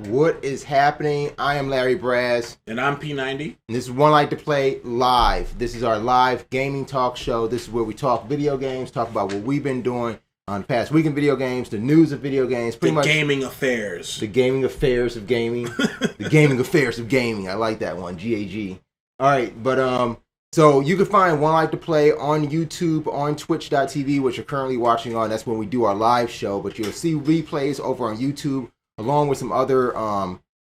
What is happening? I am Larry Braz. And I'm P90. And this is 1Life2Play Live. This is our live gaming talk show. This is where we talk video games, talk about what we've been doing on the past week in video games, the news of video games, pretty much gaming affairs. The gaming affairs of gaming. The gaming affairs of gaming. I like that one. GAG. All right, but so you can find 1Life2Play on YouTube, on Twitch.tv, which you're currently watching on. That's when we do our live show. But you'll see replays over on YouTube, along with some other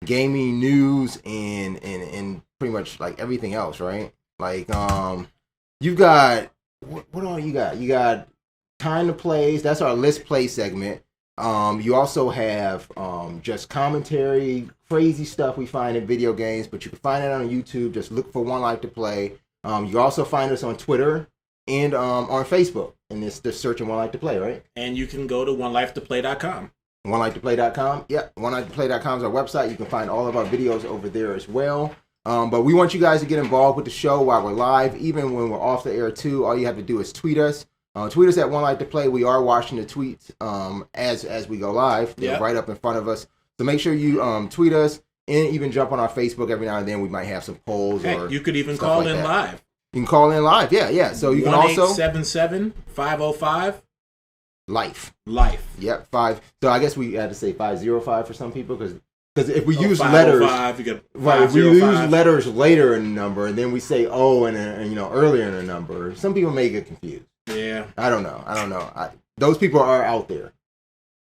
gaming news and pretty much like everything else, right? Like you've got what all you got? You got Time to Plays. That's our Let's Play segment. You also have just commentary, crazy stuff we find in video games, but you can find it on YouTube. Just look for 1Life2Play. You also find us on Twitter and on Facebook, and it's just searching 1Life2Play, right? And you can go to 1Life2Play.com. 1Life2Play.com. Yeah, 1Life2Play.com is our website. You can find all of our videos over there as well. But we want you guys to get involved with the show while we're live, even when we're off the air too. All you have to do is tweet us. Tweet us at 1Life2Play. We are watching the tweets as we go live. They're right up in front of us. So make sure you tweet us and even jump on our Facebook every now and then. We might have some polls. Hey, you could even call in live. You can call in live. Yeah. So you can also 1-877-505 Life. Yep, 5. So I guess we had to say 505 for some people because if we use letters, if we use letters later in the number and then we say and earlier in the number, some people may get confused. Yeah. I don't know. Those people are out there.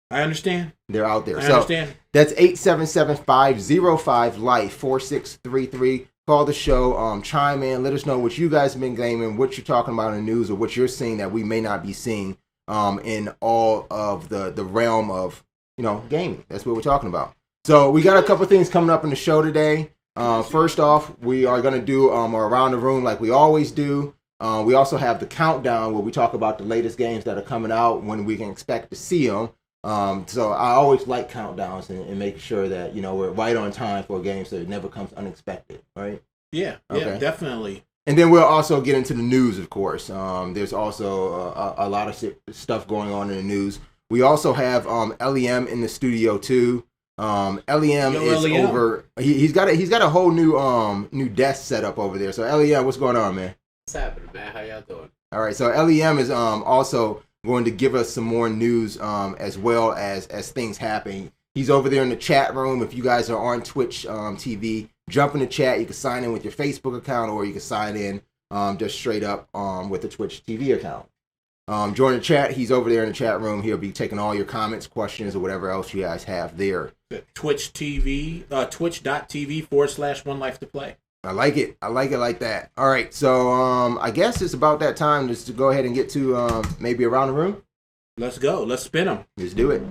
I understand. They're out there. I understand. That's 877-505-4633. Call the show, chime in, let us know what you guys have been gaming, what you're talking about in the news, or what you're seeing that we may not be seeing in all of the realm of, gaming. That's what we're talking about. So we got a couple things coming up in the show today. First off, we are going to do around the room like we always do. We also have the countdown where we talk about the latest games that are coming out, when we can expect to see them. So I always like countdowns and making sure that, we're right on time for a game so it never comes unexpected, right? Yeah, yeah, definitely. And then we'll also get into the news, of course. There's also a lot of stuff going on in the news. We also have LEM in the studio too. LEM is LEM. over. He's got a whole new desk set up over there. So LEM, what's going on, man? What's happening, man? How y'all doing? All right. So LEM is also going to give us some more news as well as things happen. He's over there in the chat room. If you guys are on Twitch TV, jump in the chat. You can sign in with your Facebook account, or you can sign in just straight up with the Twitch TV account. Join the chat. He's over there in the chat room. He'll be taking all your comments, questions, or whatever else you guys have there. Twitch.tv/1Life2Play. I like it like that. All right, so I guess it's about that time just to go ahead and get to maybe around the room. Let's go. Let's spin them. Let's do it.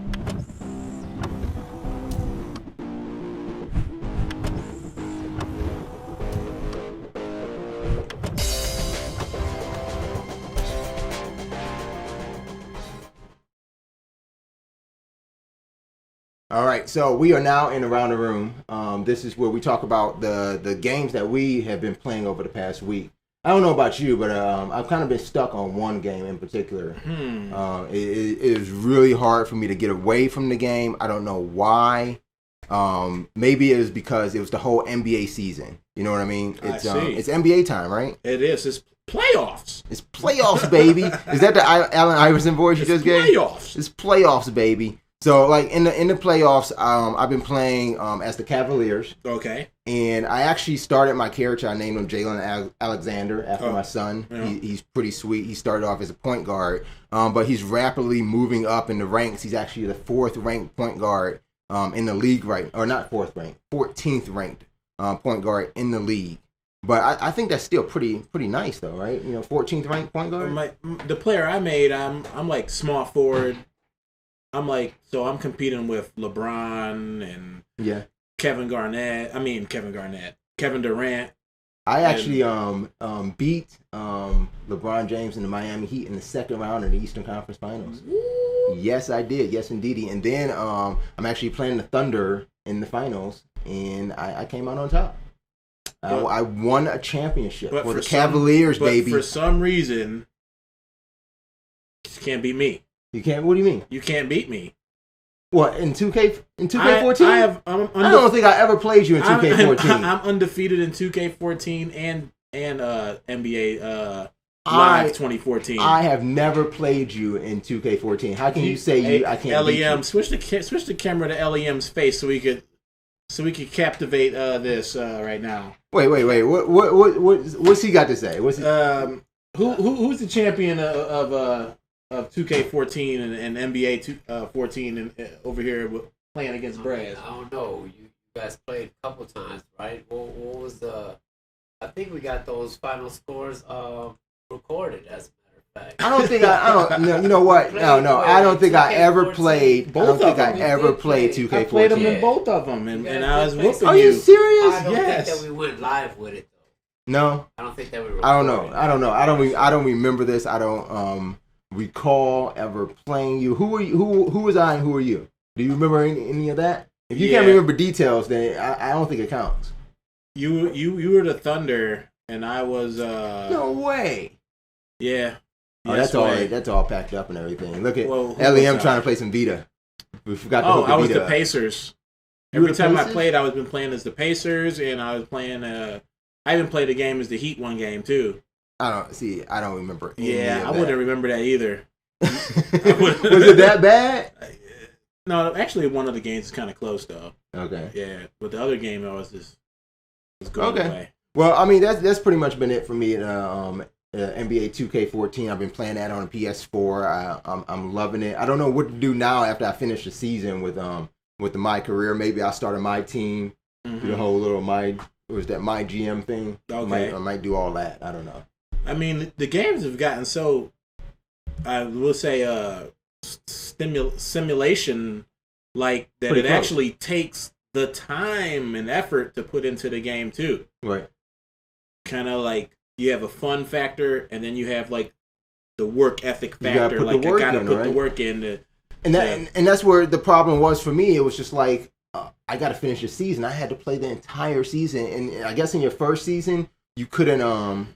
All right, so we are now in Around the Room. This is where we talk about the games that we have been playing over the past week. I don't know about you, but I've kind of been stuck on one game in particular. It is really hard for me to get away from the game. I don't know why. Maybe it was because it was the whole NBA season. You know what I mean? It's NBA time, right? It is. It's playoffs. It's playoffs, baby. Is that the Allen Iverson voice you just gave? Playoffs. It's playoffs, baby. So, like, in the playoffs, I've been playing as the Cavaliers. Okay. And I actually started my character. I named him Jalen Alexander after my son. Yeah. He's pretty sweet. He started off as a point guard, but he's rapidly moving up in the ranks. He's actually the 4th ranked point guard in the league, right? Or not 4th ranked, 14th ranked point guard in the league. But I think that's still pretty nice, though, right? 14th ranked point guard. The player I made, I'm like small forward. I'm competing with LeBron and Kevin Durant. I actually beat LeBron James and the Miami Heat in the second round of the Eastern Conference Finals. Woo! Yes, I did. Yes, indeedy. And then I'm actually playing the Thunder in the finals, and I came out on top. I won a championship for the Cavaliers, baby. But for some reason, you can't beat me. You can't? What do you mean? You can't beat me. What, in 2K14? I don't think I ever played you in 2K14. I'm undefeated in 2K14 and NBA Live 2014. I have never played you in 2K14. How can you say I can't beat you? Switch the camera to LEM's face so we could captivate this right now. Wait. What's he got to say? What's he... Who's the champion of 2K14 and NBA 14 and over here playing against Brad? I don't know. You guys played a couple times, right? What was the? I think we got those final scores recorded. As a matter of fact, I don't think you know what? No. I don't think I ever played. I don't think I ever played 2K14. I played them in both of them, and I was whooping you. Are you serious? I don't think that we went live with it though. No, I don't think that we were. I don't know. I don't remember this. I don't recall ever playing you. Who was I and who are you? Do you remember any of that? If you can't remember details, then I don't think it counts. You were the Thunder, and I was. No way. Yeah. Oh, that's all packed up and everything. Look at LEM trying to play some Vita. We forgot to hook the Vita. I was the Pacers. Every time I played, I was been playing as the Pacers, and I was playing. I even played a game as the Heat one game too. I don't remember. I wouldn't remember that either. Was it that bad? No, actually, one of the games is kind of close though. Okay. Yeah, but the other game I was going away. Well, I mean that's pretty much been it for me. NBA 2K14. I've been playing that on a PS4. I'm loving it. I don't know what to do now after I finish the season with my career. Maybe I'll start a my team. Do the whole little my GM thing. Okay. I might do all that. I don't know. I mean, the games have gotten so, I will say, simulation like that. Pretty it close. Actually takes the time and effort to put into the game too. Right. Kind of like you have a fun factor, and then you have like the work ethic factor. Like I gotta put the work in. And that's where the problem was for me. It was just like I got to finish the season. I had to play the entire season, and I guess in your first season you couldn't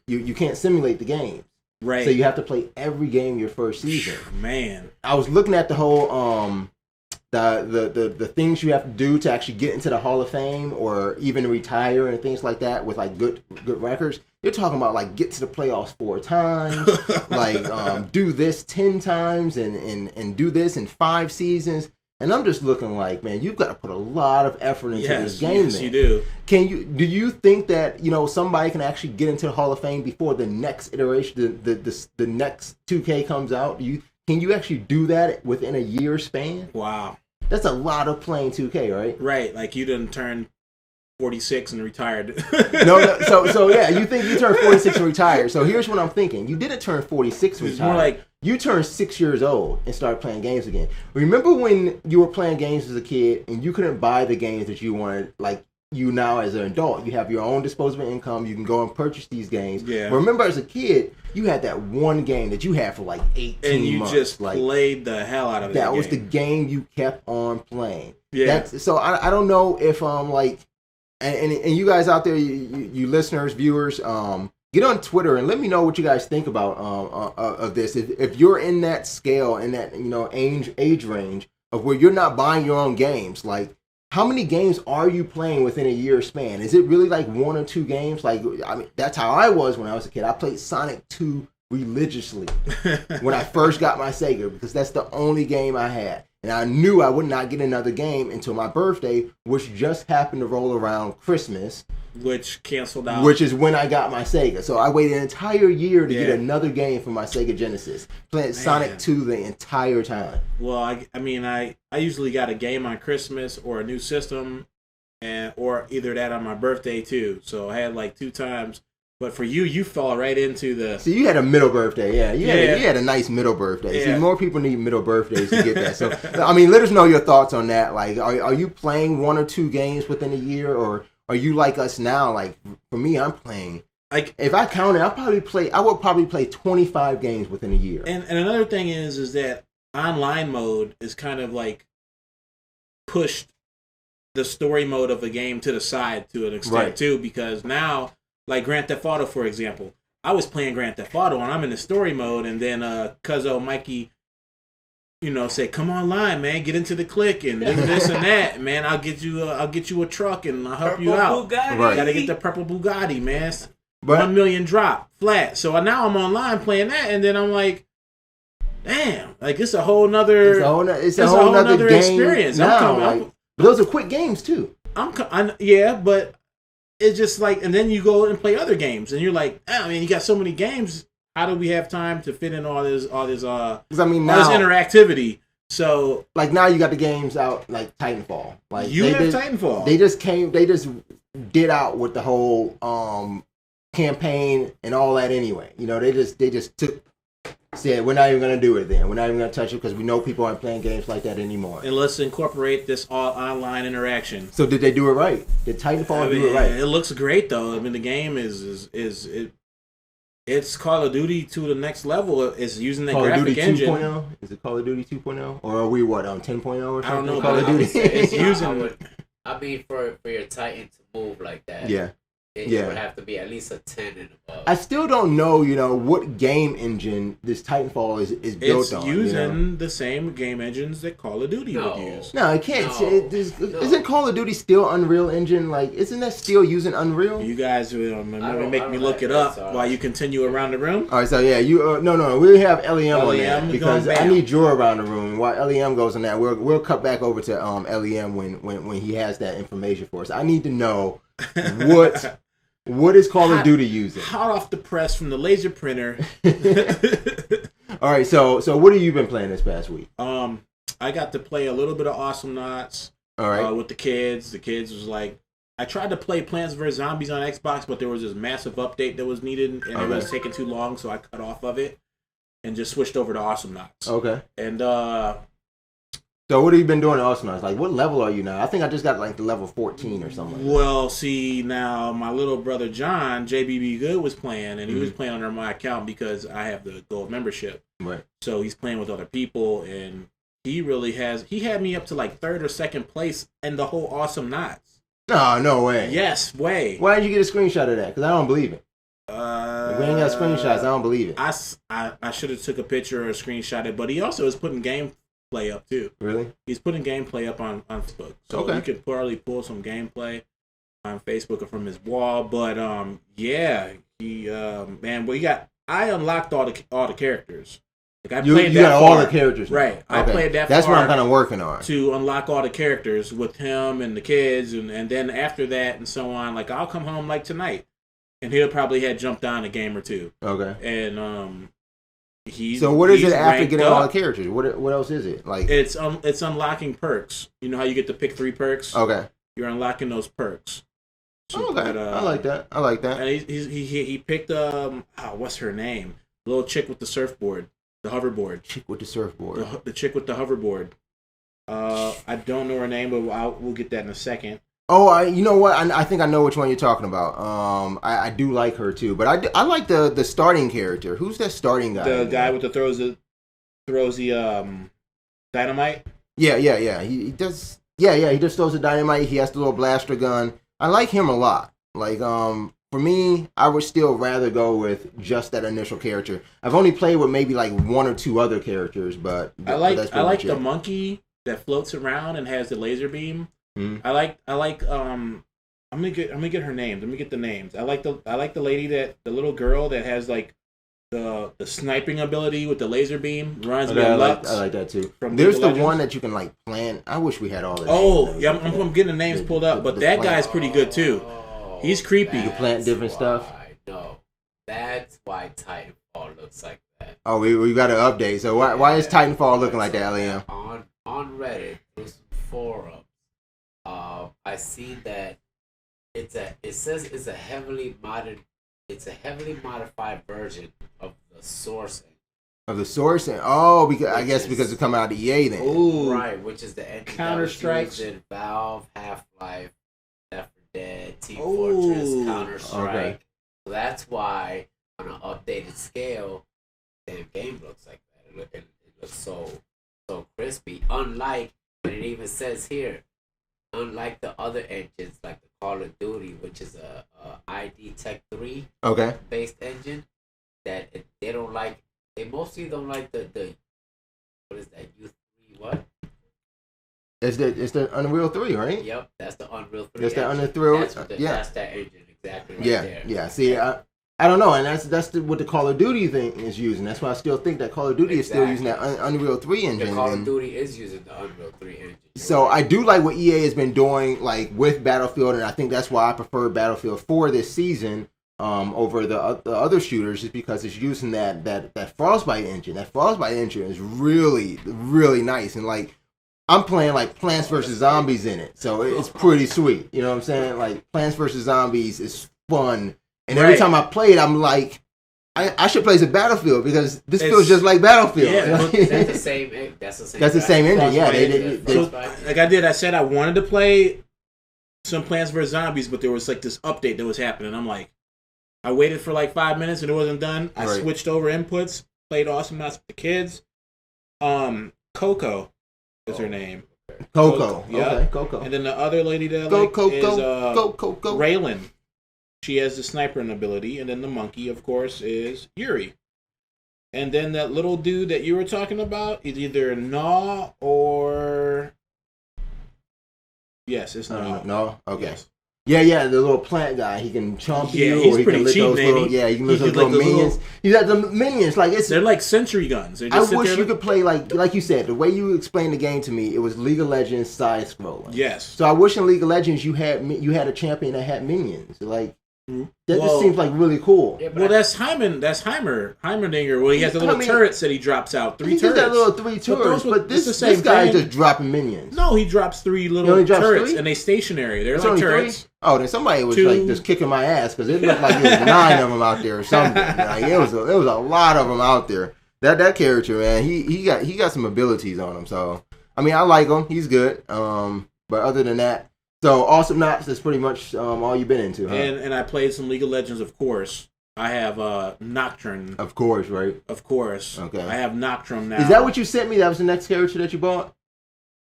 you can't simulate the game. Right. So you have to play every game your first season. Man, I was looking at the whole the things you have to do to actually get into the Hall of Fame or even retire and things like that with like good records. You're talking about like get to the playoffs 4 times, like do this 10 times and do this in 5 seasons. And I'm just looking like, man, you've got to put a lot of effort into this game. Yes, you do. Do you think that somebody can actually get into the Hall of Fame before the next iteration, the next 2K comes out? Can you actually do that within a year span? Wow, that's a lot of playing 2K, right? Right, like you didn't turn 46 and retired. No. So yeah, you think you turned 46 and retired. So here's what I'm thinking: you didn't turn 46 and retired. More like you turned 6 years old and started playing games again. Remember when you were playing games as a kid and you couldn't buy the games that you wanted? Like you now as an adult, you have your own disposable income. You can go and purchase these games. Yeah. But remember, as a kid, you had that one game that you had for like 18 months. And you just played the hell out of it. That was the game you kept on playing. Yeah. So I don't know if and you guys out there, you listeners, viewers, get on Twitter and let me know what you guys think about of this. If you're in that scale, in that age range of where you're not buying your own games, like how many games are you playing within a year span? Is it really like 1 or 2 games? Like I mean, that's how I was when I was a kid. I played Sonic 2 religiously when I first got my Sega because that's the only game I had. And I knew I would not get another game until my birthday, which just happened to roll around Christmas. Which canceled out. Which is when I got my Sega. So I waited an entire year to get another game for my Sega Genesis. Playing Sonic 2 the entire time. Well, I usually got a game on Christmas or a new system, or either that on my birthday too. So I had like 2 times. But for you fell right into the... See, you had a middle birthday, yeah. You had a nice middle birthday. Yeah. See, more people need middle birthdays to get that. So, I mean, let us know your thoughts on that. Like, are you playing 1 or 2 games within a year? Or are you like us now? Like, for me, I'm playing... Like, if I counted, I would probably play 25 games within a year. And another thing is that online mode is kind of like pushed the story mode of a game to the side to an extent, too. Because now... Like Grand Theft Auto, for example. I was playing Grand Theft Auto, and I'm in the story mode, and then Cuzzo Mikey say, come online, man, get into the click and this and that, man. I'll get you a truck and I'll help you out. Bugatti. Right. Gotta get the purple Bugatti, man. But 1 million drop flat. So now I'm online playing that, and then I'm like, damn, like it's a whole nother, it's a whole nother game experience. Now, but those are quick games too. Yeah, but it's just like, and then you go and play other games, and you're like, I mean, you got so many games. How do we have time to fit in all this now this interactivity? So like now you got the games out like Titanfall. Like Titanfall. They just did out with the whole campaign and all that anyway. They just said we're not even gonna do it then. We're not even gonna touch it because we know people aren't playing games like that anymore. And let's incorporate this all online interaction. So did they do it right? Did Titanfall do it right? It looks great though. I mean, the game it's Call of Duty to the next level. It's using the graphic engine. Call of Duty 2.0? Is it Call of Duty 2.0? Or are we on 10.0 or something? I don't know. Call of Duty. It's using. I mean, for your Titan to move like that, Yeah. it would have to be at least a 10 and above. I still don't know, what game engine this Titanfall is built on. It's using the same game engines that Call of Duty would use. No, it can't. Isn't Call of Duty still Unreal Engine? Like, isn't that still using Unreal? You guys make me look it up while you continue around the room. All right, so yeah, no, we have LEM on that because going I need Joe around the room. While LEM goes on that, we'll cut back over to LEM when he has that information for us. I need to know what is Call of Duty using? Hot off the press from the laser printer. All right, so what have you been playing this past week? I got to play a little bit of Awesome Knots. All right. With the kids. The kids was like, I tried to play Plants vs Zombies on Xbox, but there was this massive update that was needed, and it was taking too long, so I cut off of it and just switched over to Awesome Knots. Okay. And so what have you been doing in Awesome Knots? Like, what level are you now? I think I just got like the level 14 or something. Well, see, now my little brother John, JBB Good, was playing, and he was playing under my account because I have the gold membership. Right. So he's playing with other people, and he had me up to like 3rd or 2nd place in the whole Awesome Knots. No way. Yes, way. Why did you get a screenshot of that? Because I don't believe it. If we ain't got screenshots, I don't believe it. I should have took a picture or a screenshot it, but he also is putting gameplay up too. Really? He's putting gameplay up on Facebook, so you could probably pull some gameplay on Facebook or from his wall. But yeah, he I unlocked all the characters. Like you got all the characters, right? Okay. I played that. That's what I'm kind of working on to unlock all the characters with him and the kids, and then after that and so on. Like I'll come home like tonight, and he'll probably had jumped on a game or two. Okay. And So what is it after getting all the characters? What else is it? Like it's unlocking perks. You know how you get to pick 3 perks? Okay. You're unlocking those perks. So okay. I like that. And he picked what's her name? The little chick with the surfboard, the hoverboard. Chick with the surfboard. The chick with the hoverboard. I don't know her name, but we'll get that in a second. Oh, you know what? I think I know which one you're talking about. I do like her too, but I like the starting character. Who's that starting guy? The guy with the throws the dynamite. Yeah. He does. Yeah. He just throws the dynamite. He has the little blaster gun. I like him a lot. Like for me, I would still rather go with just that initial character. I've only played with maybe like 1 or 2 other characters, but I like the monkey that floats around and has the laser beam. Mm-hmm. I like I'm gonna get her names. Let me get the names. I like the lady the little girl that has like the sniping ability with the laser beam. Reminds me of Lux. I like that too. There's the one that you can like plan. I wish we had all this. Yeah, I'm getting the names pulled up, but that guy's pretty good too. He's creepy. You plant different stuff. No, that's why Titanfall looks like that. Oh, we got to update. So why is Titanfall looking like that, Liam? On Reddit, through some forums, I see that it says it's a heavily modified version of the source engine. Of the source engine? Oh, because it come out of EA then. Ooh, right, which is the engine Counter-Strike in Valve, Half-Life, Left 4 Dead, Team Fortress, Counter-Strike. Okay. So that's why on an updated scale, the game looks like that. It looks so crispy. Unlike, and it even says here, unlike the other engines like the Call of Duty, which is a ID Tech 3 based engine, that they mostly don't like the what is that? U3 what? It's the Unreal 3, right? Yep, that's the Unreal 3. That's the Unreal. That's that engine exactly right there. Yeah. See, I don't know, and that's what the Call of Duty thing is using. That's why I still think that Call of Duty is still using that Unreal 3 engine. The Call of Duty is using the Unreal 3 engine. So I do like what EA has been doing, like with Battlefield, and I think that's why I prefer Battlefield 4 this season over the other shooters, is because it's using that Frostbite engine. That Frostbite engine is really, really nice, and like I'm playing like Plants vs Zombies in it, so it's pretty sweet. You know what I'm saying? Like Plants vs Zombies is fun. And every time I play it, I'm like, I should play as a Battlefield because this feels just like Battlefield. Yeah, that's the same. That's the same engine. Yeah, I said I wanted to play some Plants vs Zombies, but there was like this update that was happening. I'm like, I waited for like 5 minutes and it wasn't done. I switched over inputs, played Awesome Nuts with the kids. Coco is her name. Coco. Yeah. Okay, Coco. And then the other lady that I like is Raylan. She has the snipering ability, and then the monkey, of course, is Yuri. And then that little dude that you were talking about is either Gnaw or... Yes, it's Gnaw. No? Okay. Yes. Yeah, the little plant guy. He can chomp you, he's or he pretty can lick cheap, those man. little... Yeah, he can lick those little minions. He's got the minions. Like they're like sentry guns. I wish you could play, like you said, the way you explained the game to me, it was League of Legends side-scrolling. Yes. So I wish in League of Legends you had a champion that had minions. Like... That just seems like really cool. Yeah, that's Heimerdinger. Well, he has the little turrets that he drops out. Three turrets. He's got little 3 turrets, but this guy is just dropping minions. No, he drops 3 little turrets, and they stationary. They're like turrets. 3? Oh, then somebody was like just kicking my ass because it looked like there was 9 of them out there or something. Like, it was a lot of them out there. That character, man, he got some abilities on him. So I mean, I like him. He's good. But other than that. So, Awesome Knots is pretty much all you've been into, huh? And I played some League of Legends, of course. I have Nocturne. Of course, right? Of course. Okay. I have Nocturne now. Is that what you sent me? That was the next character that you bought?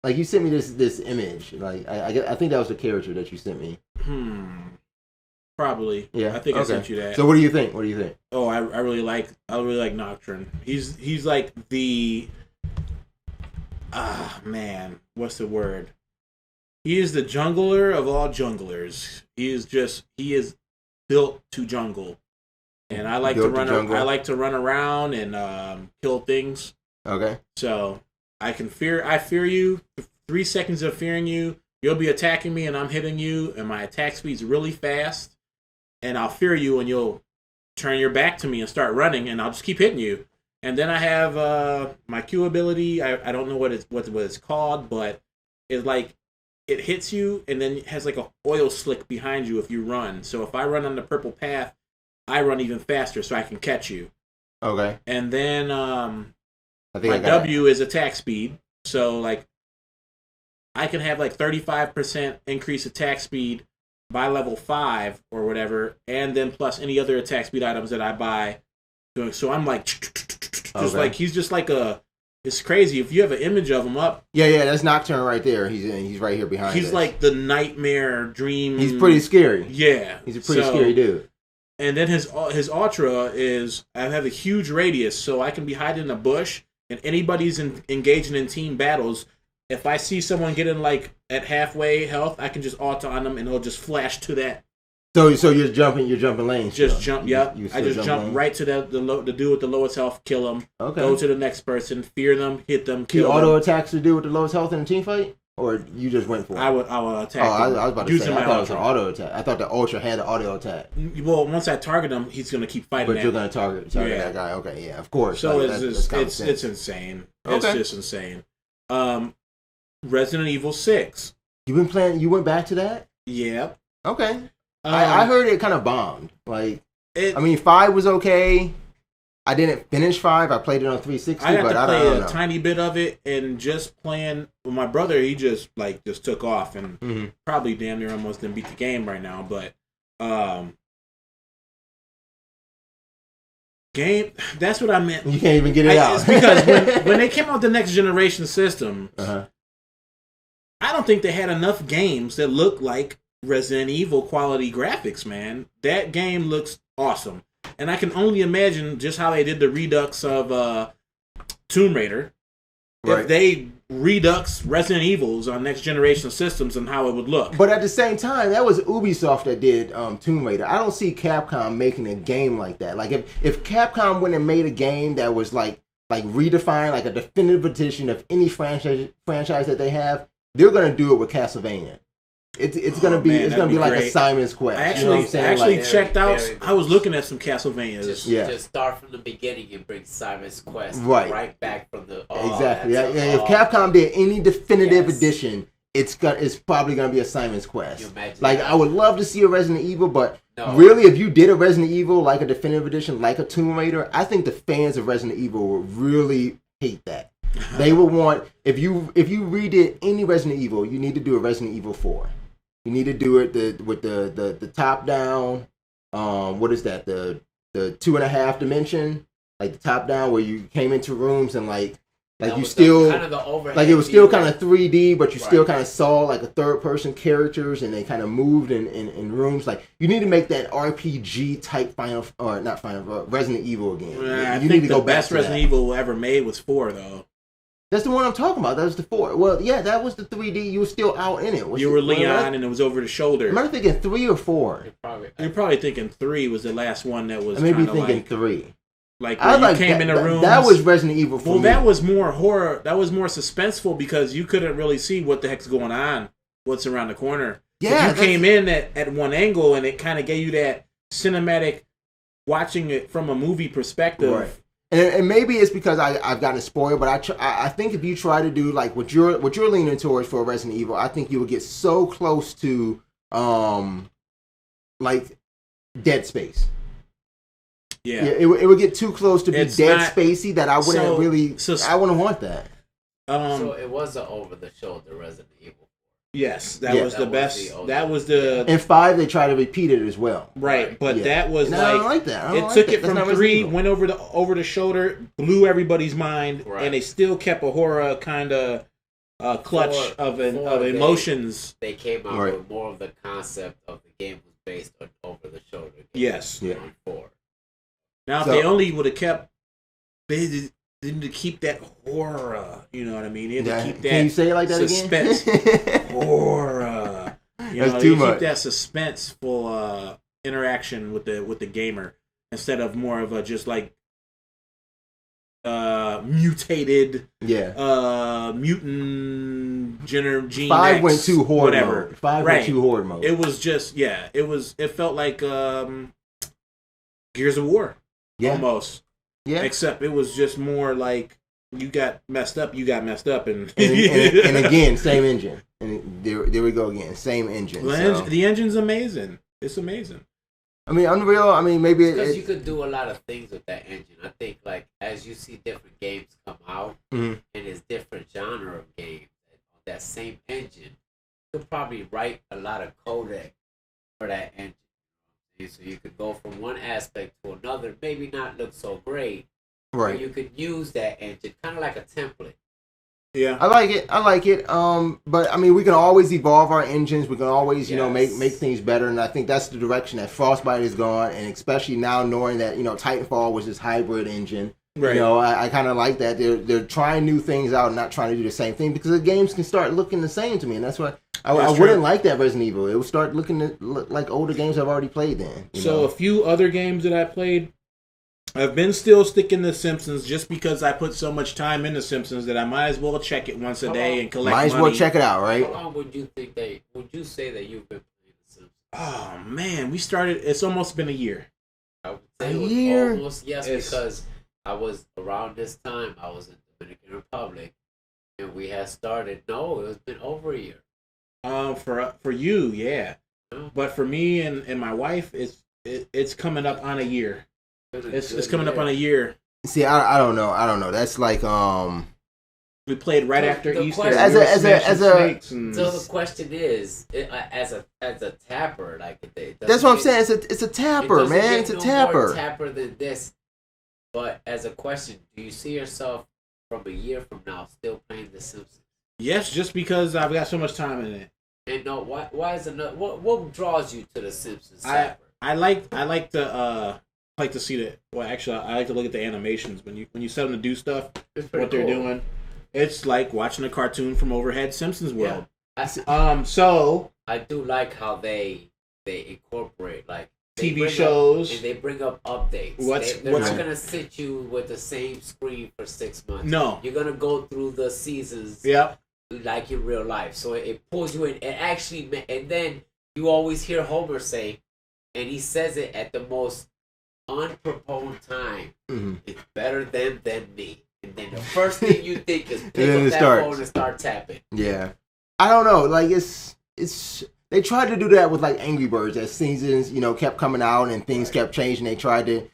Like, you sent me this image. Like, I think that was the character that you sent me. Probably. Yeah. I think I sent you that. So, what do you think? Oh, I really like Nocturne. He's like the... man. What's the word? He is the jungler of all junglers. He is built to jungle, and I like to run. I like to run around and kill things. Okay. So I fear you. 3 seconds of fearing you, you'll be attacking me, and I'm hitting you, and my attack speed's really fast, and I'll fear you, and you'll turn your back to me and start running, and I'll just keep hitting you. And then I have my Q ability. I don't know what it's called, but it's like. It hits you, and then it has like a oil slick behind you if you run. So if I run on the purple path, I run even faster so I can catch you. Okay. And then my W is attack speed. So like I can have like 35% increased attack speed by level 5 or whatever, and then plus any other attack speed items that I buy. So I'm like just like he's just like a... It's crazy. If you have an image of him up... Yeah, that's Nocturne right there. He's right here behind He's like the nightmare dream... He's pretty scary. Yeah. He's a pretty scary dude. And then his ultra is... I have a huge radius, so I can be hiding in a bush, and anybody's engaging in team battles, if I see someone getting like at halfway health, I can just ultra on them, and it'll just flash to that. So you're jumping lanes. Just jump, yep. I just jump right to the dude with the lowest health, kill him. Okay. Go to the next person, fear them, hit them, kill them. Auto attacks to do with the lowest health in a team fight, or you just went for it? I would attack. I was about to say. I thought it was an ultra. auto attack. I thought the ultra had an auto attack. Well, once I target him, he's gonna keep fighting. But you're gonna target that guy. Okay, yeah, of course. So it's insane. Okay. It's just insane. Resident Evil 6. You been playing? You went back to that? Yep. Okay. I heard it kind of bombed. Like, 5 was okay. I didn't finish 5. I played it on 360, I got to play a tiny bit of it, and just playing with my brother, he just took off and probably damn near almost didn't beat the game right now. But game, that's what I meant. You can't even get it out. It's because when they came out with the next generation system, I don't think they had enough games that look like Resident Evil quality graphics, man. That game looks awesome. And I can only imagine just how they did the redux of Tomb Raider. if they redux Resident Evils on next generation systems and how it would look. But at the same time, that was Ubisoft that did Tomb Raider. I don't see Capcom making a game like that. Like if Capcom went and made a game that was like redefined, like a definitive edition of any franchise that they have, they're gonna do it with Castlevania. It's gonna be like great. a Simon's Quest. I actually checked out. I was looking at some Castlevanias. Just start from the beginning and bring Simon's Quest right back from the exactly. Yeah, if Capcom did any definitive edition, it's probably gonna be a Simon's Quest. Like I would love to see a Resident Evil, but really, if you did a Resident Evil like a definitive edition, like a Tomb Raider, I think the fans of Resident Evil would really hate that. They would want if you redid any Resident Evil, you need to do a Resident Evil 4. You need to do it with the top down. What is that? The 2.5 dimension, like the top down where you came into rooms and like you still kind of the overhead like it was still kind of 3D, but you still kind of saw like a third person characters and they kind of moved in rooms. Like you need to make that RPG type Resident Evil again. I you think need to the go back best to Resident that. Evil ever made was 4 though. That's the one I'm talking about. That was the 4. Well, yeah, that was the 3D. You were still out in it. You were Leon, and it was over the shoulder. Am I thinking 3 or 4? You're probably thinking 3 was the last one that was. I may be thinking like, 3. Like when you came in the room. That was Resident Evil for me. Well, that was more horror. That was more suspenseful because you couldn't really see what the heck's going on, what's around the corner. Yeah, you came in at one angle, and it kind of gave you that cinematic, watching it from a movie perspective. Right. And maybe it's because I've gotten spoiled, but I think if you try to do like what you're leaning towards for Resident Evil, I think you would get so close to like Dead Space. Yeah, it would get too close to be Spacey that I wouldn't I wouldn't want that. So it was an over the shoulder Resident Evil. Yes, that was the best. That was the. In 5, they try to repeat it as well. Right, but that was I don't like that. It took it from 3, went over the shoulder, blew everybody's mind, and they still kept a horror kind of clutch of emotions. They came out with more of the concept of the game was based on over the shoulder. Yes. Yeah. 4. Now, if they only would have kept, they need to keep that horror. You know what I mean? They had to keep that. Can you say it like that suspense. again? Horror. That's too much. Keep that suspenseful interaction with the gamer instead of more of a just like mutated. Mutant gene. 5 X, went too horror whatever. mode. 5 went too horror mode. It was just It felt like Gears of War. Yeah. Almost. Yeah. Except it was just more like you got messed up, and again, same engine. And there we go again, same engine. The engine's amazing. It's amazing. I mean, Unreal. I mean, maybe because you could do a lot of things with that engine. I think like as you see different games come out, and it's different genre of games on that same engine, you could probably write a lot of codec for that engine. So you could go from one aspect to another, maybe not look so great. Right. You could use that engine kind of like a template. Yeah. I like it. But I mean, we can always evolve our engines. We can always, make things better. And I think that's the direction that Frostbite is gone. And especially now knowing that, Titanfall was this hybrid engine. Right. I kind of like that. They're trying new things out and not trying to do the same thing because the games can start looking the same to me. And that's why I wouldn't like that Resident Evil. It would start looking like older games I've already played then. A few other games that I played, I've been still sticking to Simpsons just because I put so much time into Simpsons that I might as well check it once a day and collect money. Might as well check it out, right? How long would you say that you've been playing The Simpsons? Oh, man. We started, it's almost been a year. I would say it was almost, because I was around this time, I was in Dominican Republic, and we had started, it was been over a year. For you, yeah. But for me and my wife, it's coming up on a year. It's coming up on a year. See, I don't know. That's like we played right after Easter. So the question is, as a tapper, like that's what I'm saying. It's a tapper, man. It's a tapper. More tapper than this. But as a question, do you see yourself from a year from now still playing The Simpsons? Yes, just because I've got so much time in it. And no, why is it not? What draws you to The Simpsons tapper? I like to see the. Well, actually, I like to look at the animations when you set them to do stuff. What they're doing. It's like watching a cartoon from overhead Simpsons World. Yeah. So I do like how they incorporate like TV shows, and they bring up updates. They're not gonna sit you with the same screen for 6 months. No, you're gonna go through the seasons. Yep. Like in real life, so it pulls you in. And actually, and then you always hear Homer say, and he says it at the most unproposed time. Mm-hmm. It's better them than me. And then the first thing you think is pick up that phone and start tapping. Yeah, I don't know. Like it's they tried to do that with like Angry Birds as seasons kept coming out and things kept changing. They tried to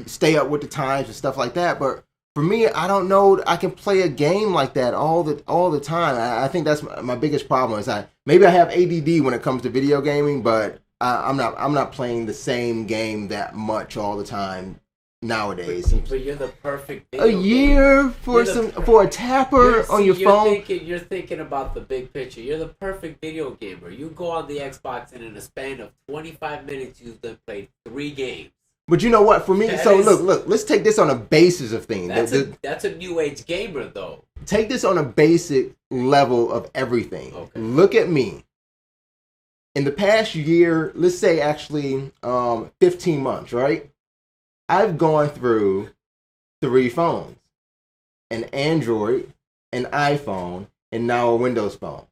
stay up with the times and stuff like that. But for me, I don't know. I can play a game like that all the time. I think that's my biggest problem. Is maybe I have ADD when it comes to video gaming, but I'm not playing the same game that much all the time nowadays. But you're the perfect video year for for a tapper on your phone. You're thinking about the big picture. You're the perfect video gamer. You go on the Xbox and in a span of 25 minutes you've played 3 games. But you know what? For me, look. Let's take this on a basis of things. That's a new age gamer, though. Take this on a basic level of everything. Okay. Look at me. In the past year, let's say actually 15 months, right? I've gone through 3 phones: an Android, an iPhone, and now a Windows phone.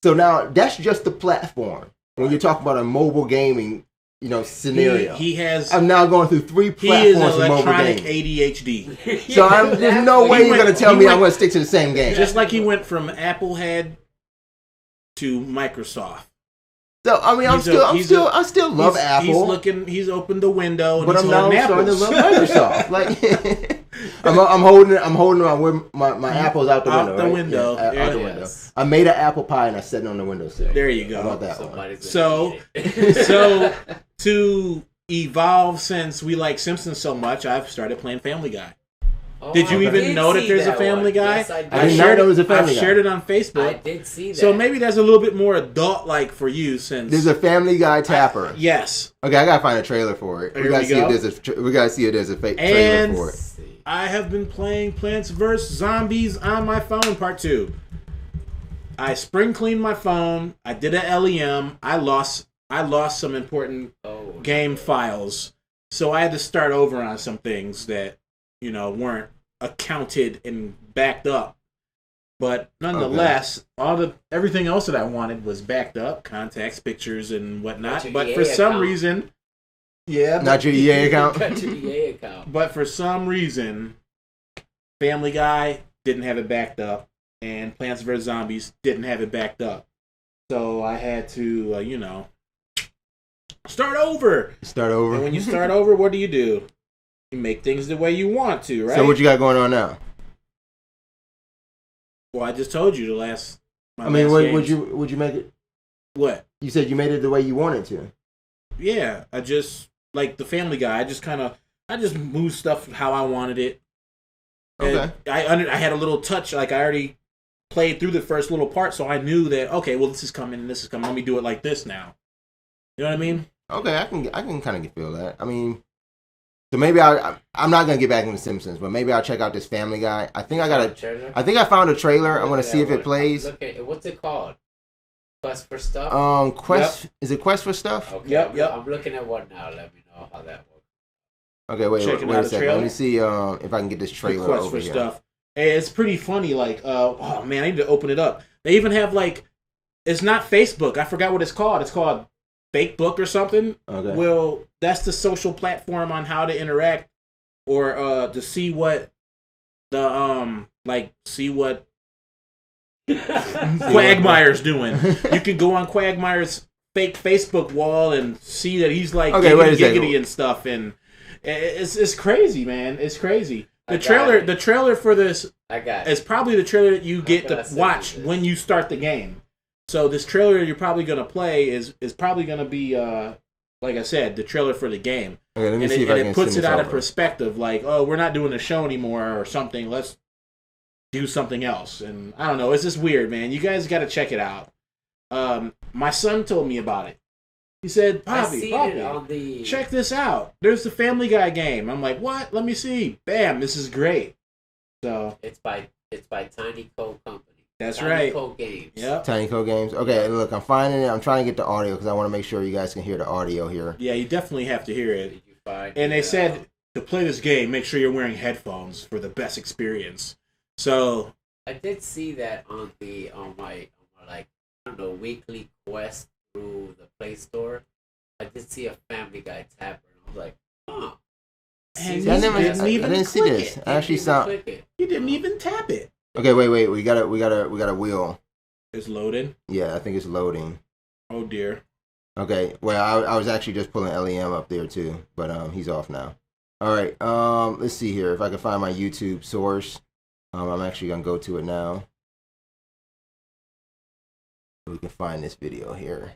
So now that's just the platform. When you're talking about a mobile gaming scenario. He has. I'm now going through 3 platforms of mobile gaming. He is electronic ADHD. So there's no way you're going to tell me I'm going to stick to the same game. Just like he went from Apple head to Microsoft. So I mean, I still love Apple. He's opened the window, and but he's I'm now starting to love Microsoft. Like I'm holding my apples out the window. Out the window. Yeah, out the window. I made an apple pie and I set it on the windowsill. There you go. How about that one? So to evolve, since we like Simpsons so much, I've started playing Family Guy. Oh, did you even know that there's a Family Guy? Yes, I did. I didn't know there was a Family Guy. I've shared it on Facebook. I did see that. So maybe that's a little bit more adult-like for you, since there's a Family Guy tapper. Yes. Okay, I gotta find a trailer for it. We gotta see if there's a fake trailer for it. I have been playing Plants vs. Zombies on my phone, Part 2. I spring cleaned my phone. I did a LEM. I lost some important game files, so I had to start over on some things that weren't accounted and backed up. But nonetheless, everything else that I wanted was backed up, contacts, pictures, and whatnot. But for some reason, not your EA account. Got your EA account. But for some reason, Family Guy didn't have it backed up, and Plants vs. Zombies didn't have it backed up. So I had to, start over. And when you start over, what do? You make things the way you want to, right? So what you got going on now? Well, I just told you would you make it? What? You said you made it the way you wanted to. Yeah, I just like the Family Guy. I just moved stuff how I wanted it. Okay. And I had a little touch, like I already played through the first little part, so I knew that this is coming and this is coming. Let me do it like this now. You know what I mean? Okay, I can kind of feel that. I mean, so maybe I'm not gonna get back into Simpsons, but maybe I'll check out this Family Guy. I think I found a trailer. I'm gonna see if it plays. What's it called? Quest for Stuff? Is it Quest for Stuff? Okay, yep. I'm looking at one now. Let me know how that works. Okay, wait a second. Let me see if I can get this trailer Quest over for here. Stuff. Hey, it's pretty funny. Like, oh man, I need to open it up. They even have it's not Facebook. I forgot what it's called. It's called Fake Book or something. Okay. Well, that's the social platform on how to interact or to see what Quagmire's doing. You can go on Quagmire's fake Facebook wall and see that he's giggity and stuff, and it's crazy, man. It's crazy. The trailer for this is probably the trailer that you get to watch when you start the game. So this trailer you're probably gonna play is probably gonna be like I said, the trailer for the game. Okay, let me see if I can. And it puts it out of perspective, like, oh, we're not doing a show anymore or something. Let's do something else. And I don't know, it's just weird, man. You guys got to check it out. My son told me about it. He said, Poppy, check this out. There's the Family Guy game. I'm like, what? Let me see. Bam, this is great. So it's by It's by Tiny Code Company. That's Tiny right. Code Games. Yep. Tiny Code Games. Okay, look, I'm finding it. I'm trying to get the audio because I want to make sure you guys can hear the audio here. Yeah, you definitely have to hear it. Did you find And they said to play this game, make sure you're wearing headphones for the best experience. So I did see that on my like I don't know weekly quest through the Play Store. I did see a Family Guy tapper, and I was like, oh. And I didn't didn't see this. I actually saw. You didn't even tap it. Okay, wait. We got a wheel. It's loaded. Yeah, I think it's loading. Oh dear. Okay, well, I was actually just pulling LEM up there too, but he's off now. All right, let's see here if I can find my YouTube source. I'm actually gonna go to it now. We can find this video here.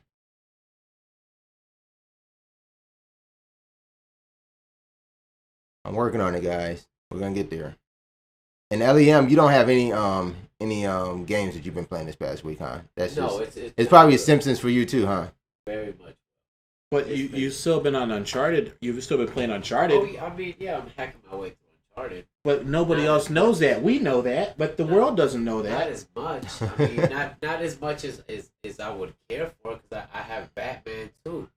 I'm working on it, guys. We're gonna get there. And LEM, you don't have any games that you've been playing this past week, huh? That's it's probably Simpsons for you too, huh? Very much. But you've still been on Uncharted. You've still been playing Uncharted. Oh, I mean, yeah, I'm hacking my way through Uncharted. But nobody else knows that. We know that, but the world doesn't know that. Not as much. I mean, not as much as I would care for, because I have Batman too.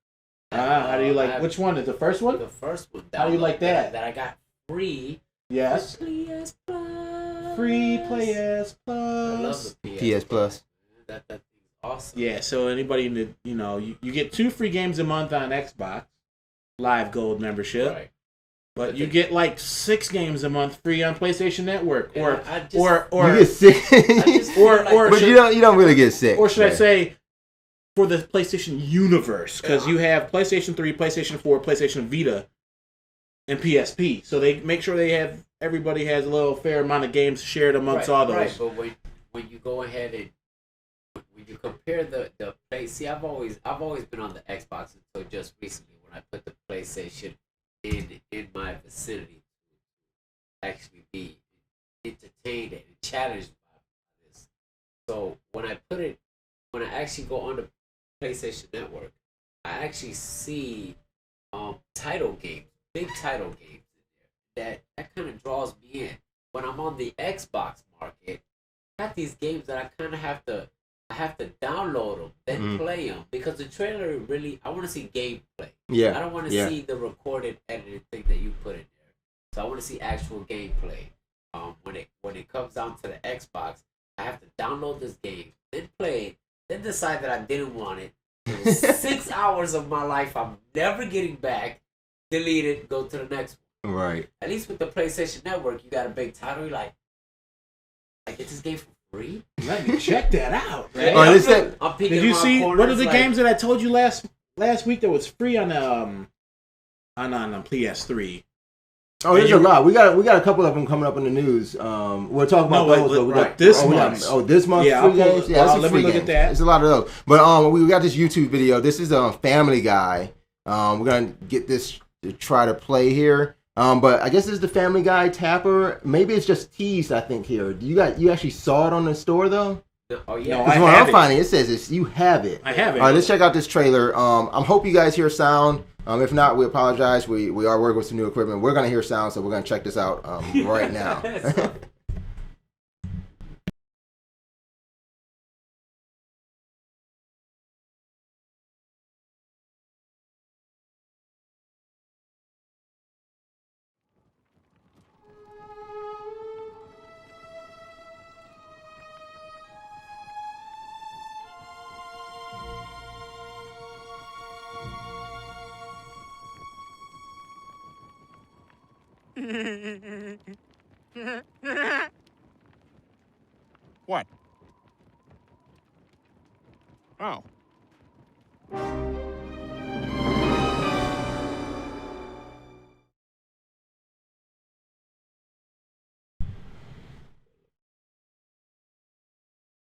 How do you like? Which one is the first one? The first one. How do you like that? That I got free. Yes. PS Plus. Free PS Plus. I love the PS Plus. That thing's awesome. Yeah. So anybody in the you get 2 free games a month on Xbox Live Gold membership. Right. But you get like 6 games a month free on PlayStation Network, or you get 6, but you don't really get 6. Or should I say, for the PlayStation universe, because you have PlayStation 3, PlayStation 4, PlayStation Vita, and PSP. So they make sure everybody has a little fair amount of games shared amongst all those. Right, but when you go ahead and when you compare the play, see, I've always been on the Xbox until just recently when I put the PlayStation in my vicinity to actually be entertained and challenged by this. So when I actually go on the PlayStation Network, I actually see title games, big title games in there that kind of draws me in. When I'm on the Xbox market, I got these games that I kind of have to download them, then play them, because the trailer really, I want to see gameplay. Yeah. I don't want to see the recorded, edited thing that you put in there. So I want to see actual gameplay. When it comes down to the Xbox, I have to download this game, then play it, then decide that I didn't want it. It was 6 hours of my life I'm never getting back. Delete it, go to the next one. Right. At least with the PlayStation Network, you got a big title. You're like, I get this game for free? Let me check that out. Right? Did you see one of the games that I told you last week that was free on PS3? Oh, there's a lot. We got a couple of them coming up in the news. We'll talk about those. But this month. This month free games. Yeah, let me look at that. There's a lot of those. But we got this YouTube video. This is a Family Guy. We're gonna get this to try to play here. But I guess this is the Family Guy tapper. Maybe it's just teased, I think, here. You actually saw it on the store though? Oh yeah. No, I'm finding it says you have it. I have it. All right, let's check out this trailer. I hope you guys hear sound. If not, we apologize. We are working with some new equipment. We're gonna hear sound, so we're gonna check this out right now. What? Oh.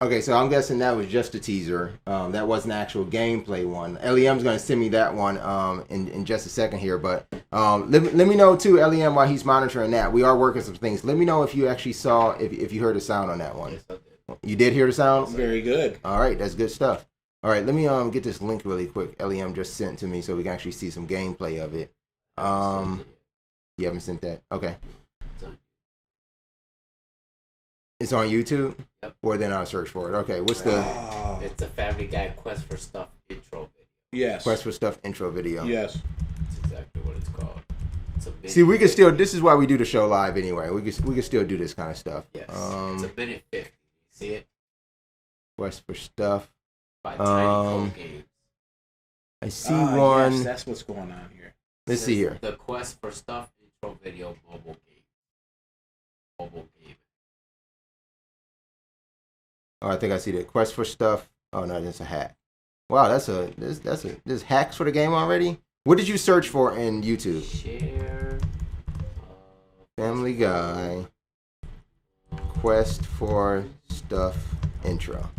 Okay, so I'm guessing that was just a teaser. That wasn't actual gameplay one. LEM's going to send me that one in just a second here. But let me know, too, LEM, while he's monitoring that. We are working some things. Let me know if you actually saw, if you heard the sound on that one. Yes, I did. You did hear the sound? Very good. All right, that's good stuff. All right, let me get this link really quick. LEM just sent to me so we can actually see some gameplay of it. You haven't sent that? Okay. It's on YouTube? Yep. Or then I'll search for it. Okay, what's the... It's a Family Guy Quest for Stuff intro video. Yes. Quest for Stuff intro video. Yes. That's exactly what it's called. See, we can still... This is why we do the show live anyway. We can still do this kind of stuff. Yes. It's a minute 50. You see it? Quest for Stuff. By Tiny Code Games. I see one... Yes, that's what's going on here. Let's see here. The Quest for Stuff intro video mobile game. Mobile game. Oh, I think I see the Quest for Stuff. Oh no, that's a hack. Wow, there's hacks for the game already. What did you search for in YouTube? Share. Family Guy. Quest for Stuff intro.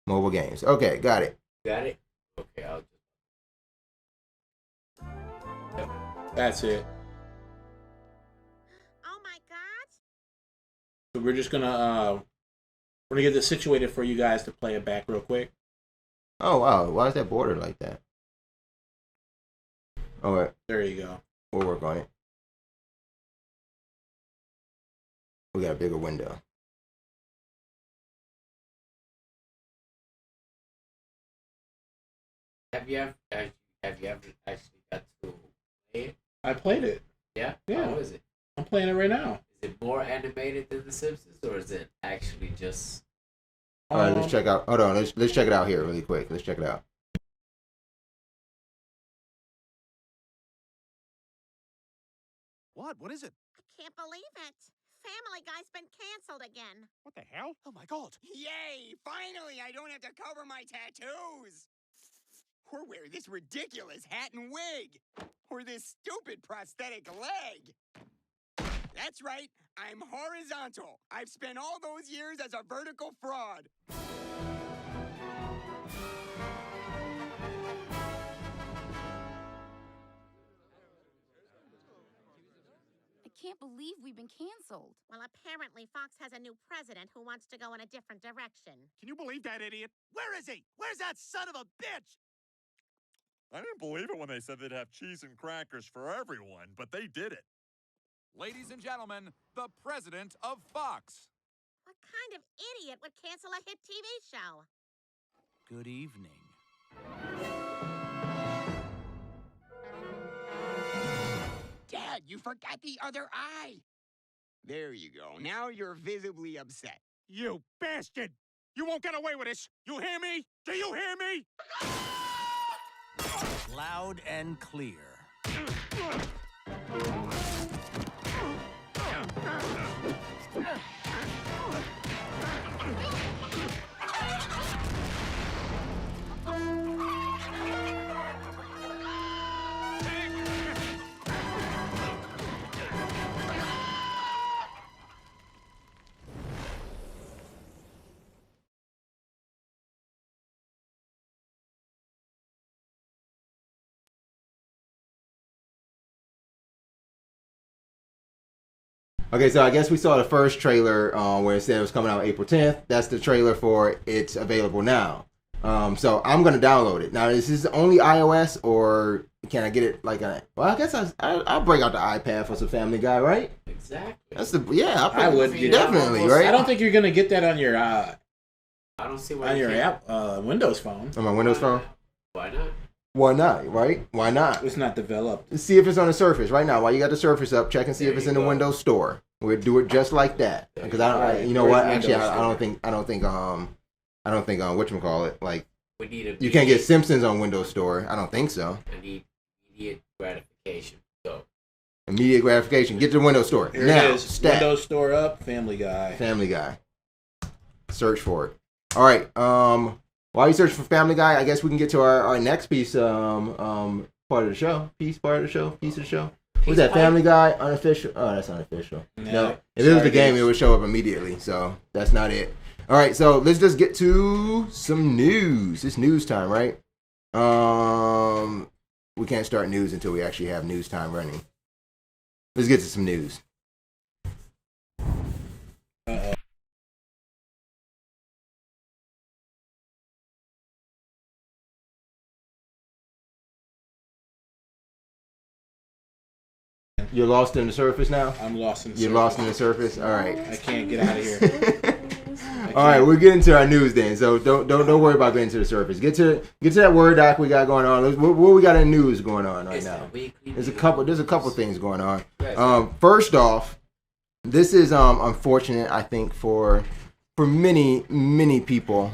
Mobile games. Okay, got it. Got it? Okay, I'll just. That's it. Oh my god! So we're just gonna get this situated for you guys to play it back real quick. Oh wow, why is that border like that? Oh, wait. There you go. We'll work on it. We got a bigger window. Have you ever actually got to play it? I played it. Yeah? Yeah. How is it? I'm playing it right now. Is it more animated than The Simpsons, or is it actually just... All right, let's check out. Hold on, let's check it out here really quick. Let's check it out. What is it? I can't believe it. Family Guy's been canceled again. What the hell? Oh my god. Yay! Finally, I don't have to cover my tattoos! Or wear this ridiculous hat and wig! Or this stupid prosthetic leg! That's right, I'm horizontal. I've spent all those years as a vertical fraud. I can't believe we've been canceled. Well, apparently Fox has a new president who wants to go in a different direction. Can you believe that idiot? Where is he? Where's that son of a bitch? I didn't believe it when they said they'd have cheese and crackers for everyone, but they did it. Ladies and gentlemen, the president of Fox. What kind of idiot would cancel a hit TV show? Good evening. Dad, you forgot the other eye. There you go. Now you're visibly upset. You bastard! You won't get away with this! You hear me? Do you hear me? Loud and clear. Okay, so I guess we saw the first trailer where it said it was coming out April 10th. That's the trailer for It's Available Now. So I'm going to download it. Now, is this only iOS, or can I get it like a... Well, I guess I'll break out the iPad for some Family Guy, right? Exactly. That's the... Yeah, I would get definitely, it. right? I don't think you're gonna get that on your I don't see why you can't. app Windows phone. On my Windows phone? Why not? Why not, right? Why not? It's not developed. See if it's on the Surface right now. While you got the Surface up, check and see There if it's you in the go. Windows Store. We'll do it just like that. There Because you I go. you know Where's what? Actually, Windows I Store? don't think whatchamacallit, like, We need a you can't get Simpsons on Windows Store. I don't think so. I need immediate gratification. So Immediate gratification. Get to the Windows Store. Here Now, it is. stat. Windows Store up. Family Guy. Family Guy. Search for it. All right. While you search for Family Guy, I guess we can get to our next piece. Part of the show. Piece of the show. What's that? Family Guy unofficial. Oh, that's unofficial. No, if it was the game, it would show up immediately. So that's not it. All right. So let's just get to some news. It's news time, right? We can't start news until we actually have news time running. Let's get to some news. You're lost in the surface now? I'm lost in the You're surface. lost in the surface? All right. I can't get out of here. All right, we're getting to our news then. So don't worry about getting to the surface. Get to that Word doc we got going on. What we got in news going on right now? There's a couple things going on. First off, this is unfortunate, I think, for many people.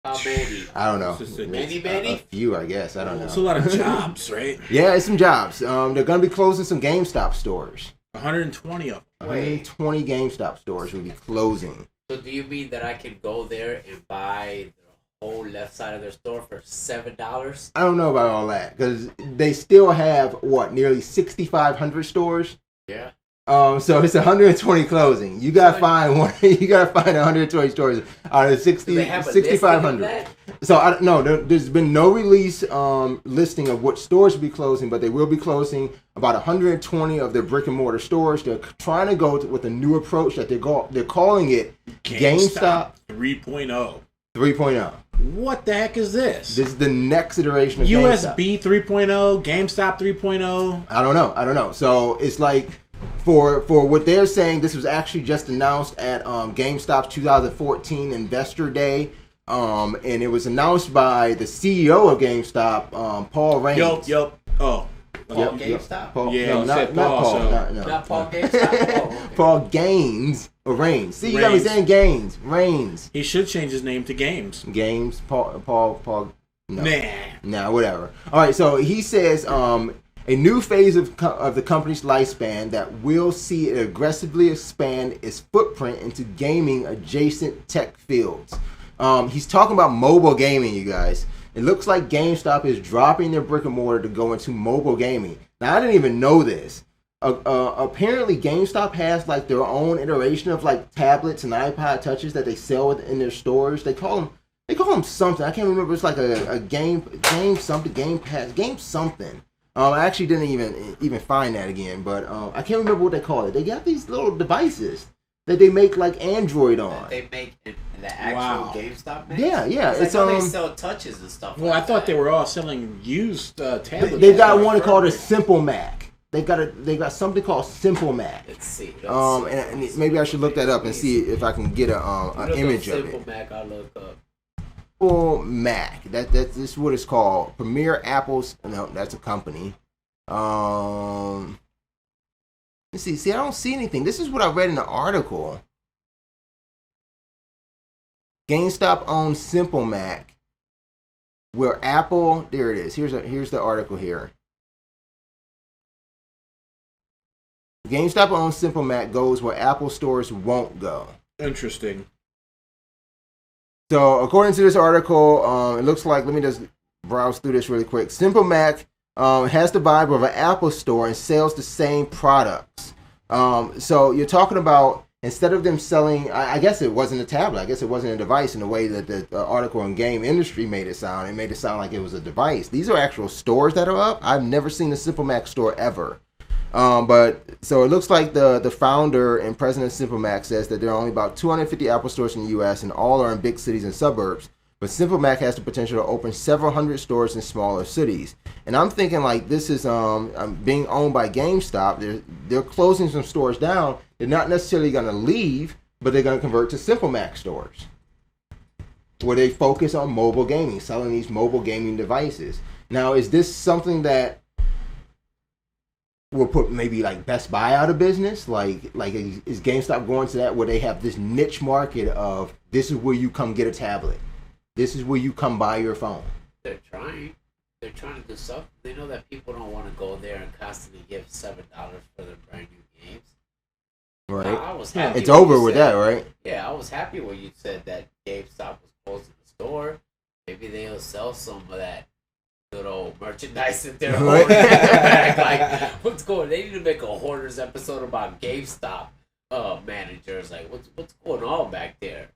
How many? I don't know. Many? A few, I guess. I don't know. It's a lot of jobs, right? Yeah, it's some jobs. They're going to be closing some GameStop stores. 120 of them. 120 GameStop stores will be closing. So do you mean that I can go there and buy the whole left side of their store for $7? I don't know about all that because they still have nearly 6,500 stores. Yeah. So it's 120 closing. You gotta find one. You gotta find 120 stores out of 6,500. So there's been no release listing of what stores will be closing, but they will be closing about 120 of their brick and mortar stores. They're trying to go with a new approach that they're calling it GameStop 3.0. 3.0. What the heck is this? This is the next iteration of USB 3.0, GameStop 3.0. I don't know. So it's like. For what they're saying, this was actually just announced at GameStop's 2014 Investor Day, and it was announced by the CEO of GameStop, Paul Raines. Yup. Oh. Paul GameStop? Paul, yeah, no, not Paul. Not Paul GameStop? Oh, okay. Paul Gaines or Raines. See, you got me saying Gaines. Raines. He should change his name to Games. Games. Paul. No. Nah, whatever. All right, so he says a new phase of the company's lifespan that will see it aggressively expand its footprint into gaming adjacent tech fields. He's talking about mobile gaming, you guys. It looks like GameStop is dropping their brick and mortar to go into mobile gaming. Now, I didn't even know this. Apparently, GameStop has like their own iteration of like tablets and iPod touches that they sell in their stores. They call them something. I can't remember. It's like a game something. I actually didn't even find that again, but I can't remember what they call it. They got these little devices that they make like Android on. They make the actual GameStop makes? Yeah. It's they sell touches and stuff. Well, I thought they were all selling used tablets. They've got one called a Simple Mac. They got something called Simple Mac. Let's see. And maybe I should look that up and see if I can get an image of it. Simple Mac, I'll look up. Simple Mac. This is what it's called. Premier Apple's. No, that's a company. Let's see. See, I don't see anything. This is what I read in the article. GameStop owns Simple Mac, where Apple. There it is. Here's the article here. GameStop owns Simple Mac goes where Apple stores won't go. Interesting. So, according to this article, it looks like, let me just browse through this really quick. Simple Mac has the vibe of an Apple store and sells the same products. So, you're talking about, instead of them selling, I guess it wasn't a tablet. I guess it wasn't a device in the way that the article in game industry made it sound. It made it sound like it was a device. These are actual stores that are up. I've never seen a Simple Mac store ever. But so it looks like the founder and president of Simple Mac says that there are only about 250 Apple stores in the U.S. and all are in big cities and suburbs. But Simple Mac has the potential to open several hundred stores in smaller cities. And I'm thinking like this is being owned by GameStop. They're closing some stores down. They're not necessarily going to leave, but they're going to convert to Simple Mac stores, where they focus on mobile gaming, selling these mobile gaming devices. Now, is this something that will put maybe like Best Buy out of business? Like is GameStop going to that where they have this niche market of this is where you come get a tablet, this is where you come buy your phone? They're trying to do something. They know that people don't want to go there and constantly give $7 for their brand new games. Right. I was happy it's over with that, right? Yeah, I was happy when you said that GameStop was closing the store. Maybe they'll sell some of that good old merchandise that they're holding back. Like, what's going on? They need to make a Hoarders episode about GameStop managers. Like, what's going on back there?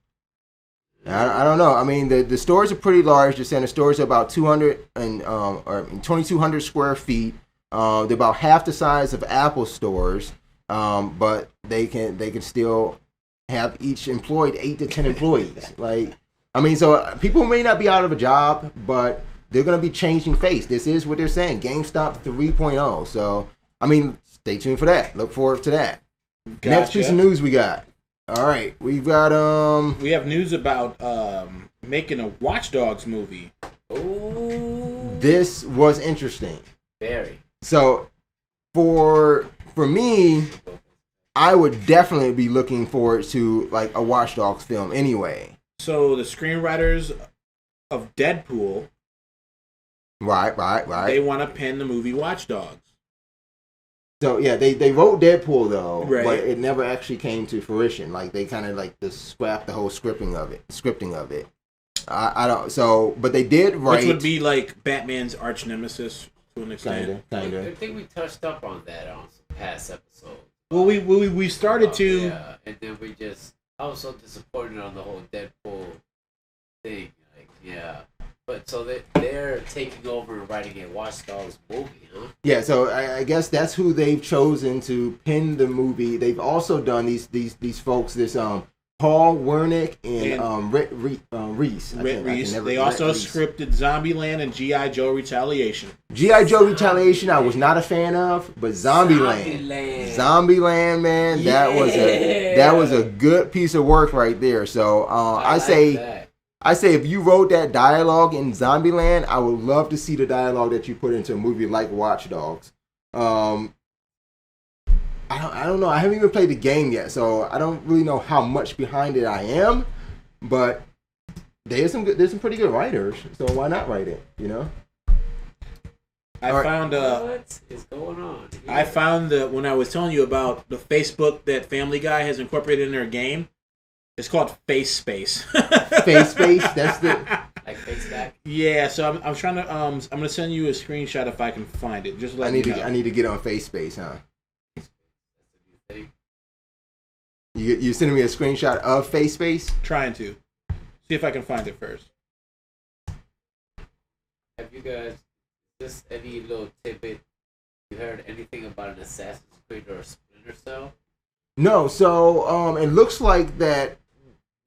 I don't know. I mean, the stores are pretty large. They're saying the stores are about 2,200 square feet. They're about half the size of Apple stores, but they can still have each employed 8 to 10 employees. Like, I mean, so people may not be out of a job, but they're going to be changing face. This is what they're saying, GameStop 3.0. So, I mean, stay tuned for that. Look forward to that. Gotcha. Next piece of news we got. All right, we've got we have news about making a Watch Dogs movie. Ooh. This was interesting. Very. So, for me, I would definitely be looking forward to like a Watch Dogs film anyway. So the screenwriters of Deadpool, Right. they want to pen the movie Watch Dogs. So yeah, they wrote Deadpool though, Right. but it never actually came to fruition. Like they kind of like just scrapped the whole scripting of it. I don't. So, but they did write, which would be like Batman's arch nemesis to an extent. Kinda. I think we touched up on that on some past episodes. Well, we started to. Yeah, and then I was so disappointed on the whole Deadpool thing. Like, yeah. But so they're taking over and writing a Watch Dogs movie, huh? Yeah, so I guess that's who they've chosen to pin the movie. They've also done these folks, this Paul Wernick and Reese. They also scripted Zombieland and G.I. Joe Retaliation. G.I. Joe Retaliation I was not a fan of, but Zombieland, man, that was a good piece of work right there. So I say if you wrote that dialogue in Zombieland, I would love to see the dialogue that you put into a movie like Watch Dogs. I don't know. I haven't even played the game yet, so I don't really know how much behind it I am. But there's some pretty good writers, so why not write it? You know. I found what is going on? I found that when I was telling you about the Facebook that Family Guy has incorporated in their game. It's called Face Space. Face Space? That's the... Like Face Back? Yeah, so I'm trying to... I'm going to send you a screenshot if I can find it. Just let me know. I need to get on Face Space, huh? You sending me a screenshot of Face Space? Trying to. See if I can find it first. Have you guys... Just any little tidbit? You heard anything about an Assassin's Creed or a Splinter Cell? No, so it looks like that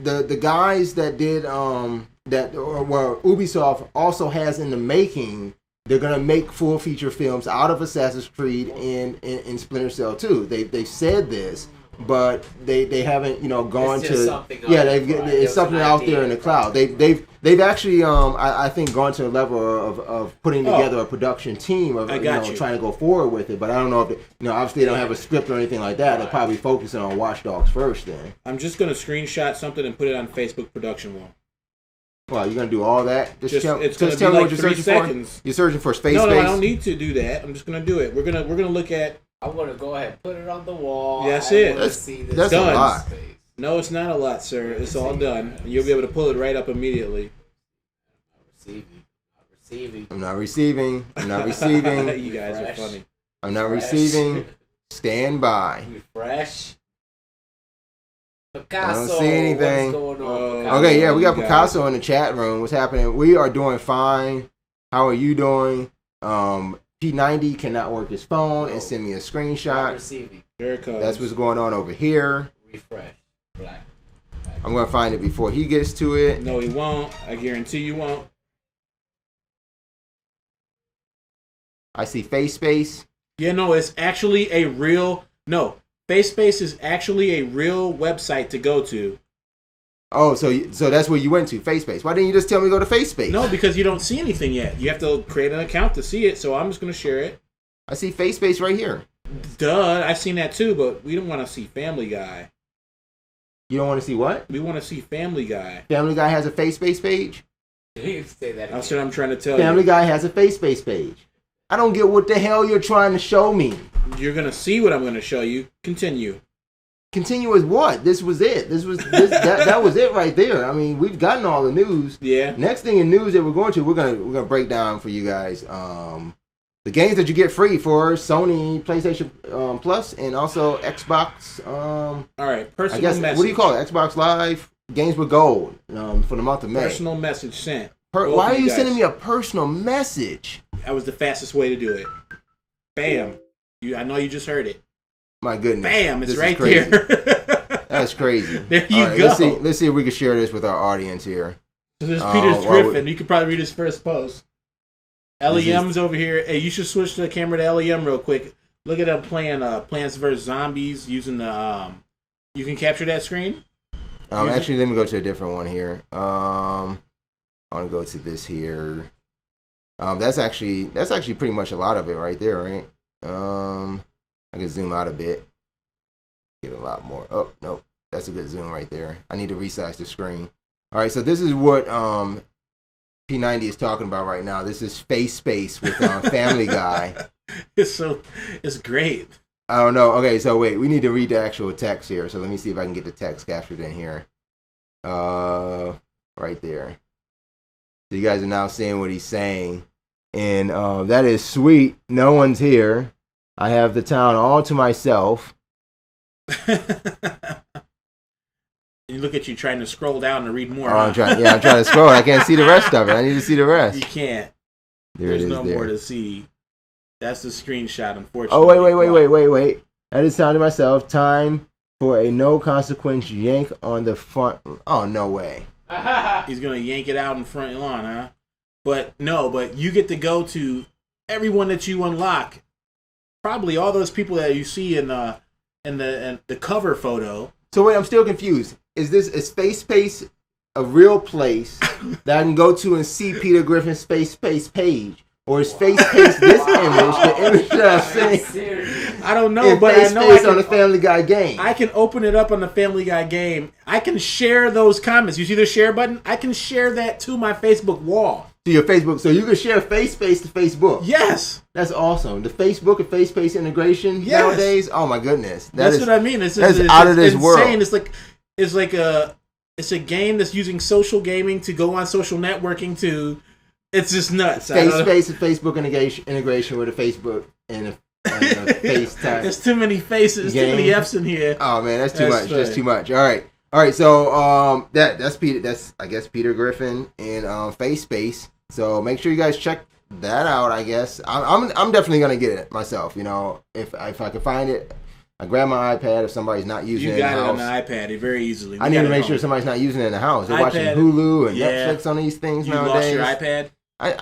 the guys that did Ubisoft also has in the making, they're gonna make full feature films out of Assassin's Creed and Splinter Cell 2. They've said this, but they haven't gone to it's something out there in the cloud. They've actually I think gone to a level of putting together a production team of trying to go forward with it. But I don't know if obviously they don't have a script or anything like that. They're probably focusing on Watch Dogs first. Then I'm just gonna screenshot something and put it on Facebook production wall. Well, you're gonna do all that? Just tell me like what you're searching for. You're searching for space. No, I don't need to do that. I'm just gonna do it. We're gonna look at. I want to go ahead and put it on the wall. That's it. That's done. A lot. No, it's not a lot, sir. It's all done. You'll be able to pull it right up immediately. I'm not receiving. You guys are funny. I'm not receiving. Stand by. Refresh. Picasso. I don't see anything. What's going on, Picasso? Okay, yeah, we got Picasso in the chat room. What's happening? We are doing fine. How are you doing? P90 cannot work his phone and send me a screenshot. Receiving. There it comes. That's what's going on over here. Refresh. Black. I'm going to find it before he gets to it. No, he won't. I guarantee you won't. I see Face Space. Yeah, no, it's actually a real... No, Face Space is actually a real website to go to. Oh, so that's where you went to, Face Space. Why didn't you just tell me to go to Face Space? No, because you don't see anything yet. You have to create an account to see it, so I'm just going to share it. I see Face Space right here. Duh, I've seen that too, but we don't want to see Family Guy. You don't want to see what? We want to see Family Guy. Family Guy has a Face Space page? You say that again. That's what I'm trying to tell you. Family Guy has a Face Space page. I don't get what the hell you're trying to show me. You're going to see what I'm going to show you. Continue. Continue as what? This was it. That was it right there. I mean, we've gotten all the news. Yeah. Next thing in news that we're gonna break down for you guys the games that you get free for Sony PlayStation Plus and also Xbox. All right, personal I guess, message. what do you call it? Xbox Live games with gold for the month of May. Personal message sent. Why are you sending me a personal message? That was the fastest way to do it. Bam. I know you just heard it. My goodness. Bam, it's right there. That's crazy. There you go. Let's see if we can share this with our audience here. So there's Peter's Griffin. You could probably read his first post. LEM's over here. Hey, you should switch the camera to LEM real quick. Look at them playing Plants vs. Zombies using the you can capture that screen? Actually, let me go to a different one here. I want to go to this here. That's actually pretty much a lot of it right there, right? I can zoom out a bit. Get a lot more. Oh, nope. That's a good zoom right there. I need to resize the screen. All right, so this is what P90 is talking about right now. This is Space with Family Guy. It's great. I don't know. Okay, so wait, we need to read the actual text here. So let me see if I can get the text captured in here. Right there. So you guys are now seeing what he's saying. And that is sweet. No one's here. I have the town all to myself. You look at you trying to scroll down to read more. I'm trying to scroll. I can't see the rest of it. I need to see the rest. You can't. There's no more to see. That's the screenshot, unfortunately. Oh, wait. I just sounded myself. Time for a no consequence yank on the front. Oh, no way. He's going to yank it out in front lawn, huh? But you get to go to everyone that you unlock. Probably all those people that you see in the cover photo. So wait, I'm still confused. Is this a space a real place that I can go to and see Peter Griffin's space page? Or is space this image, the image that I'm seeing? I don't know, but I know on the Family Guy game. I can open it up on the Family Guy game. I can share those comments. You see the share button? I can share that to my Facebook wall. To your Facebook, so you can share Space to Facebook. Yes, that's awesome. The Facebook and FaceSpace integration nowadays. Oh my goodness, that's what I mean. It's out of this insane. world. It's a game that's using social gaming to go on social networking to. It's just nuts. FaceSpace and Facebook integration with a Facebook and a FaceTime. There's too many faces, too many F's in here. Oh man, that's too much. That's too much. All right. So that's Peter. That's I guess Peter Griffin and FaceSpace. So make sure you guys check that out. I guess I'm definitely gonna get it myself. You know, if I can find it, I grab my iPad if somebody's not using it. You got it on the iPad very easily. I need to make sure somebody's not using it in the house. They're watching Hulu and Netflix on these things nowadays. You lost your iPad? I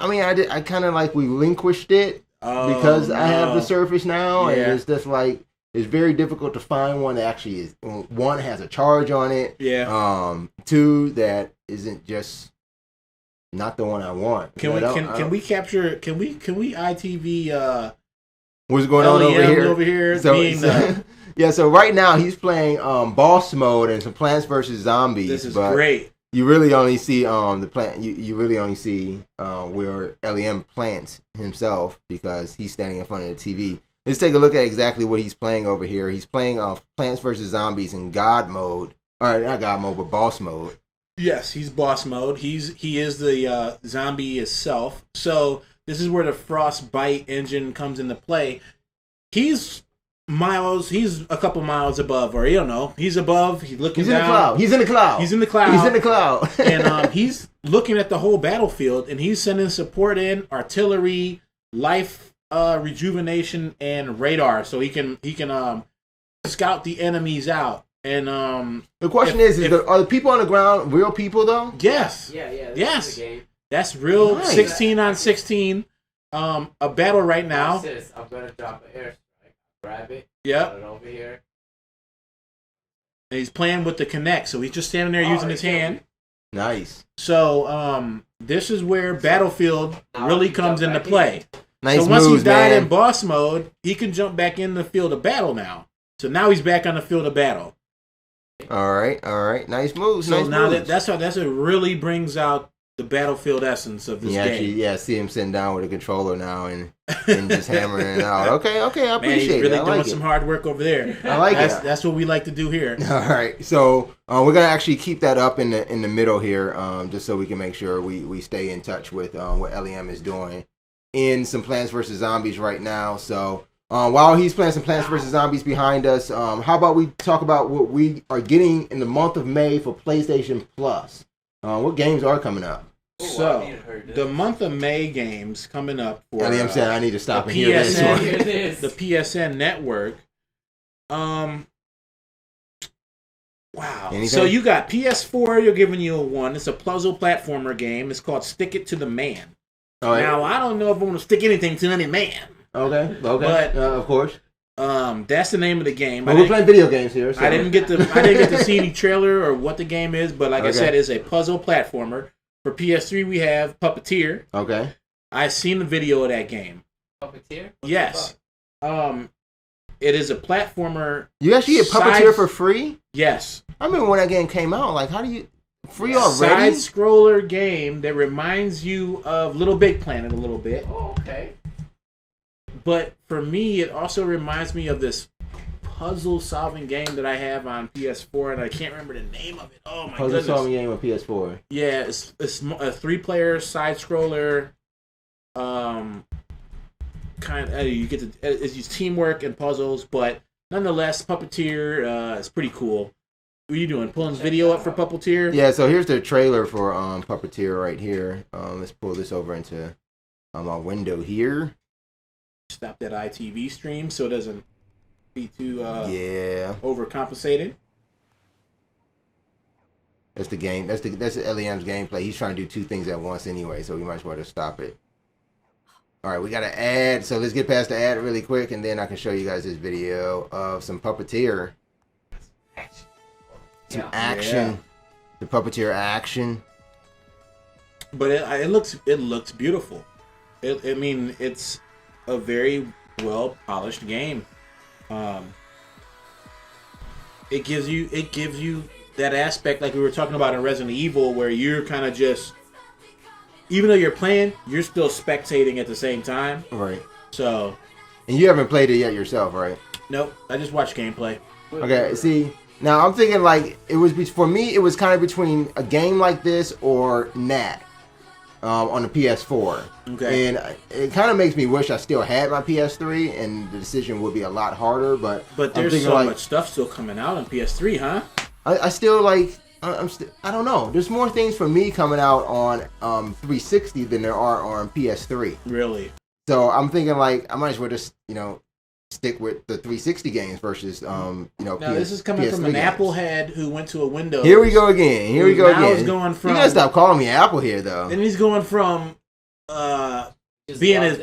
kind of like relinquished it because I have the Surface now, and it's just like it's very difficult to find one that actually is one has a charge on it. Yeah. Two that isn't just not the one I want. Can we ITV what's going on over here? So right now he's playing boss mode and some Plants vs. Zombies. This is great. You really only see the plant. You really only see where LEM plants himself because he's standing in front of the TV. Let's take a look at exactly what he's playing over here. He's playing Plants vs. Zombies in God mode. All right, not God mode, but boss mode. Yes, he's boss mode. He is the zombie itself. So this is where the Frostbite engine comes into play. He's a couple miles above, or you don't know. He's above. He's looking down. He's in the cloud. And he's looking at the whole battlefield, and he's sending support in, artillery, life rejuvenation, and radar, so he can scout the enemies out. And the question are the people on the ground real people though? Yes. Yeah. Yes. That's real. Nice. 16 on 16. A battle right now. I'm gonna drop an airstrike. Grab it. Yep. Put it over here. And he's playing with the Kinect, so he's just standing there using his hand. Nice. So this is where Battlefield really comes into play. Nice so once moves, he died man. in boss mode, he can jump back in the field of battle now. So now he's back on the field of battle. All right. Nice moves. So now that's what really brings out the Battlefield essence of this game. See him sitting down with a controller now and just hammering it out. Okay, I appreciate Man, he's really it. doing some hard work over there. I like it. That's what we like to do here. All right, so we're gonna actually keep that up in the middle here, just so we can make sure we stay in touch with what LEM is doing in some Plants vs. Zombies right now. So while he's playing some Plants vs. Zombies behind us, how about we talk about what we are getting in the month of May for PlayStation Plus? What games are coming up? So, the month of May games coming up for LEM said I need to stop and hear this one. The PSN network. Wow. Anything? So you got PS4, you're giving you a 1. It's a puzzle platformer game. It's called Stick It to the Man. All right. Now I don't know if I want to stick anything to any man. Okay. But of course. That's the name of the game. Well, we're playing video games here. So. I didn't get to see any trailer or what the game is, but like I said, it's a puzzle platformer. For PS3, we have Puppeteer. Okay. I've seen the video of that game. Puppeteer? Yes. It is a platformer. You actually get Puppeteer for free? Yes. I remember when that game came out. Like, how do you free already? Side-scroller game that reminds you of Little Big Planet a little bit. Oh, okay. But for me, it also reminds me of this puzzle-solving game that I have on PS4, and I can't remember the name of it. Oh my goodness! Puzzle-solving game on PS4. Yeah, it's a 3-player side-scroller. You get to it's teamwork and puzzles, but nonetheless, Puppeteer is pretty cool. What are you doing? Pulling this video up for Puppeteer? Yeah. So here's the trailer for Puppeteer right here. Let's pull this over into our window here. Stop that ITV stream so it doesn't be too overcompensated. That's the game. That's LEM's gameplay. He's trying to do 2 things at once anyway, so we might as well just stop it. All right, we got an ad, so let's get past the ad really quick, and then I can show you guys this video of some Puppeteer. Some action. The Puppeteer action. But it looks beautiful. It's a very well polished game. It gives you that aspect like we were talking about in Resident Evil, where you're kind of just, even though you're playing, you're still spectating at the same time. Right. So. And you haven't played it yet yourself, right? Nope. I just watched gameplay. Okay. See, now I'm thinking like for me, it was kind of between a game like this or Knack. On the PS4. Okay. And it kind of makes me wish I still had my PS3, and the decision would be a lot harder. But there's so much stuff still coming out on PS3, huh? I still like. I don't know. There's more things for me coming out on 360 than there are on PS3. Really? So I'm thinking like I might as well just stick with the 360 games versus Now this is coming from an games. Apple head who went to a Windows. Here we go again. He's going from. You gotta stop calling me Apple here, though. And he's going from being a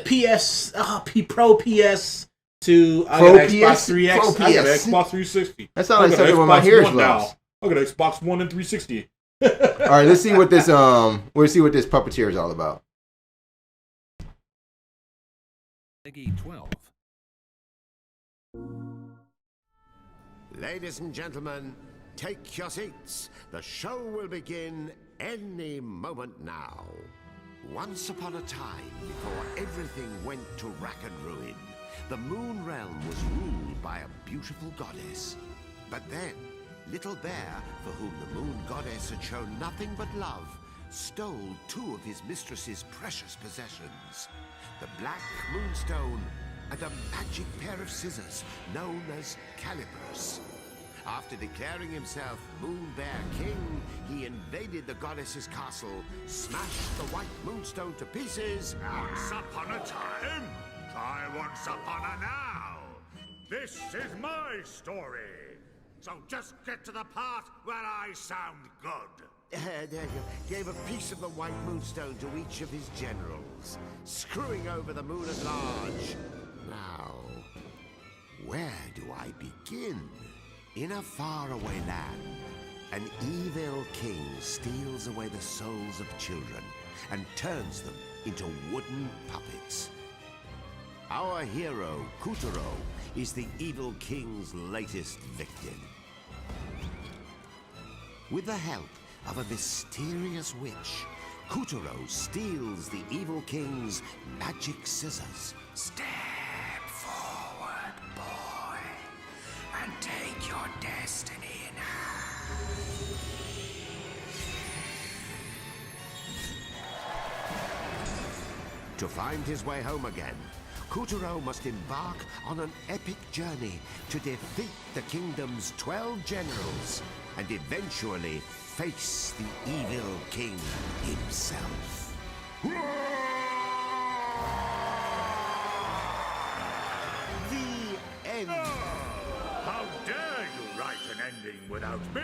Pro PS to I got Xbox 3X. I got Xbox 360. That sounds like something with my hair's lost. I got Xbox One and 360. All right, let's see what this Puppeteer is all about. Peggy 12. Ladies and gentlemen, take your seats. The show will begin any moment now. Once upon a time, before everything went to rack and ruin, the Moon Realm was ruled by a beautiful goddess. But then, Little Bear, for whom the Moon Goddess had shown nothing but love, stole 2 of his mistress's precious possessions, the Black Moonstone and a magic pair of scissors known as calipers. After declaring himself Moon Bear King, he invaded the goddess's castle, smashed the White Moonstone to pieces. Once upon a time, try once upon a now. This is my story. So just get to the part where I sound good. There you go. Gave a piece of the White Moonstone to each of his generals, screwing over the moon at large. Now, where do I begin? In a faraway land, an evil king steals away the souls of children and turns them into wooden puppets. Our hero, Kuturo, is the evil king's latest victim. With the help of a mysterious witch, Kuturo steals the evil king's magic scissors. Step forward, boy, and take your destiny in hand. To find his way home again, Kuturo must embark on an epic journey to defeat the kingdom's 12 generals and eventually face the evil king himself. The end. How dare you write an ending without me?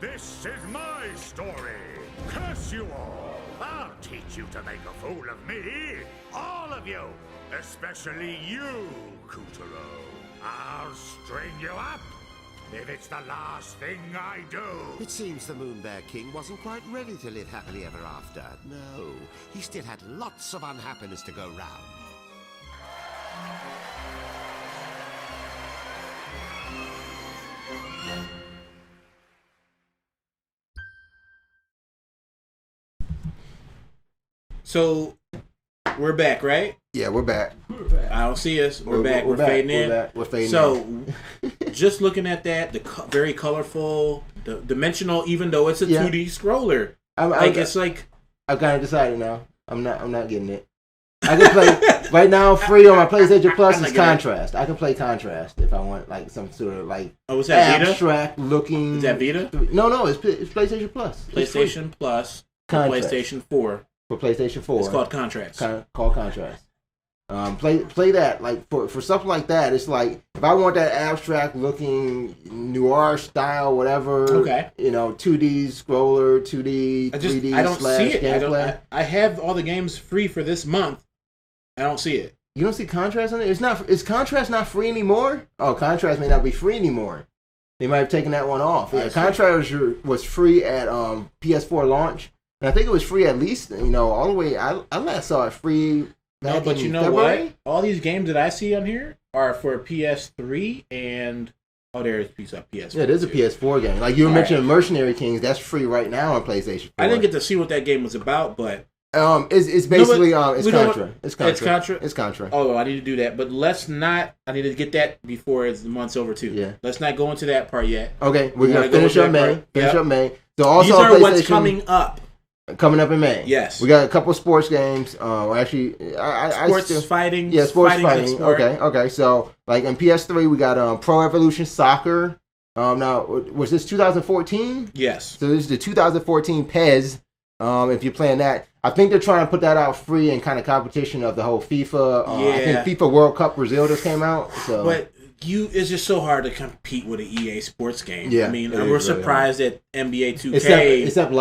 This is my story. Curse you all. I'll teach you to make a fool of me. All of you. Especially you, Kutaro. I'll string you up if it's the last thing I do. It seems the Moon Bear King wasn't quite ready to live happily ever after. No, he still had lots of unhappiness to go round. So, we're back, right? Yeah, we're back. I don't see us. We're back. We're fading in. We're fading in. So, just looking at that, very colorful, dimensional, even though it's a 2D scroller. I've kind of decided now. I'm not getting it. I can play right now free on my PlayStation Plus is Contrast. I can play Contrast if I want like some sort of like is that abstract looking. Is that Vita? No, it's PlayStation Plus. PlayStation Plus. PlayStation 4. For PlayStation 4. It's called Contrast. Called Contrast. Play that like for something like that. It's like if I want that abstract looking noir style, whatever. Okay. 2D scroller, 2D, 3D. I don't see it. Gameplay. I have all the games free for this month. I don't see it. You don't see Contrast on it? Is Contrast not free anymore? Oh, Contrast may not be free anymore. They might have taken that one off. Yeah, Contrast was free at PS4 launch, and I think it was free at least all the way. I last saw it free. No, but you know February? what? All these games that I see on here are for PS3 and there's PS4. Yeah, it is a PS4 game. Like you were mentioning, Mercenary Kings. That's free right now on PlayStation 4. I didn't get to see what that game was about, but it's basically it's Contra. It's Contra. It's Contra. It's Contra. Oh, I need to do that, but let's not. I need to get that before the month's over too. Yeah. Let's not go into that part yet. Okay, we're gonna finish up May. So also these are what's coming up. Coming up in May. Yes. We got a couple of sports games. Actually, sports fighting. Yeah, sports fighting. Okay. So, like in PS3, we got Pro Evolution Soccer. Now, was this 2014? Yes. So this is the 2014 PES. If you're playing that, I think they're trying to put that out free in kind of competition of the whole FIFA. I think FIFA World Cup Brazil just came out. So. But it's just so hard to compete with an EA sports game. Yeah, I mean, we're surprised at NBA 2K. Except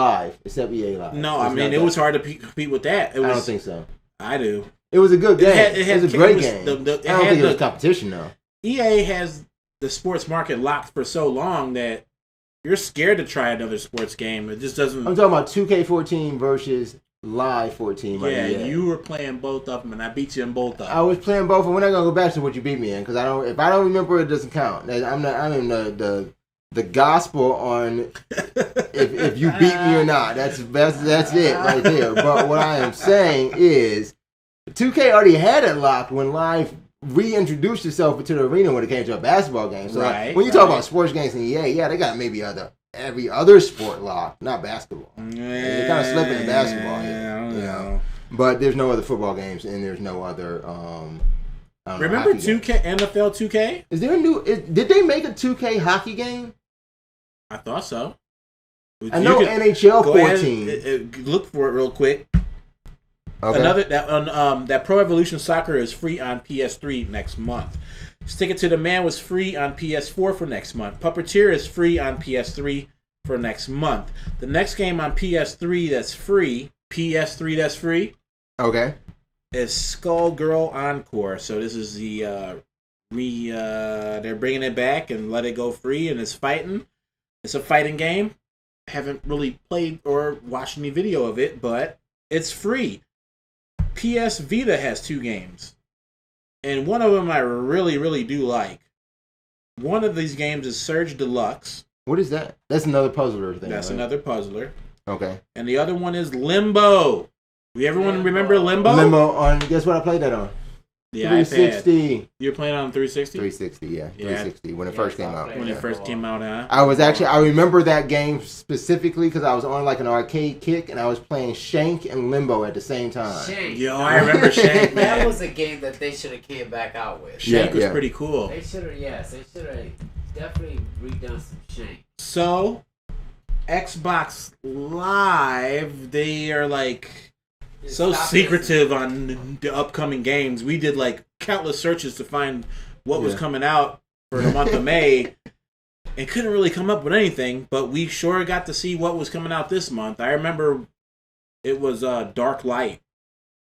EA Live. No, I mean, it was hard to compete with that. I don't think so. I do. It was a good game. It was a great game. I don't think it was competition, though. EA has the sports market locked for so long that you're scared to try another sports game. It just doesn't... I'm talking about 2K14 versus Live 14. Yeah, you were playing both of them, and I beat you in both of them. I was playing both, and we're not gonna go back to what you beat me in because if I don't remember, it doesn't count. I'm in the gospel on if you beat me or not. That's it right there. But what I am saying is, 2K already had it locked when Live reintroduced itself into the arena when it came to a basketball game. So when you talk about sports games in EA, they got maybe every other sport locked, not basketball. They're kind of slipping in basketball here, But there's no other football games, and there's no other. Remember 2K NFL 2K? Is there a new? Did they make a 2K hockey game? I thought so. I know NHL 14. Look for it real quick. Okay. That Pro Evolution Soccer is free on PS3 next month. Stick It to the Man was free on PS4 for next month. Puppeteer is free on PS3 for next month. The next game on PS3 that's free, okay, is Skullgirl Encore. So this is the they're bringing it back and let it go free, and it's fighting. It's a fighting game. I haven't really played or watched any video of it, but it's free. PS Vita has 2 games. And one of them I really, really do like. One of these games is Surge Deluxe. What is that? That's another puzzler thing. That's another puzzler. Okay. And the other one is Limbo. Everyone remember Limbo? Limbo on, guess what I played that on? The 360. iPad. You're playing on 360? 360, yeah. 360 when it first came out. When it first came out, huh? I remember that game specifically because I was on like an arcade kick and I was playing Shank and Limbo at the same time. Shank. Yo, I remember Shank, man. That was a game that they should have came back out with. Shank was pretty cool. They should have, definitely redone some Shank. So, Xbox Live, they are like... so secretive on the upcoming games. We did like countless searches to find what was coming out for the month of May and couldn't really come up with anything, but we sure got to see what was coming out this month. I remember It was Dark Light.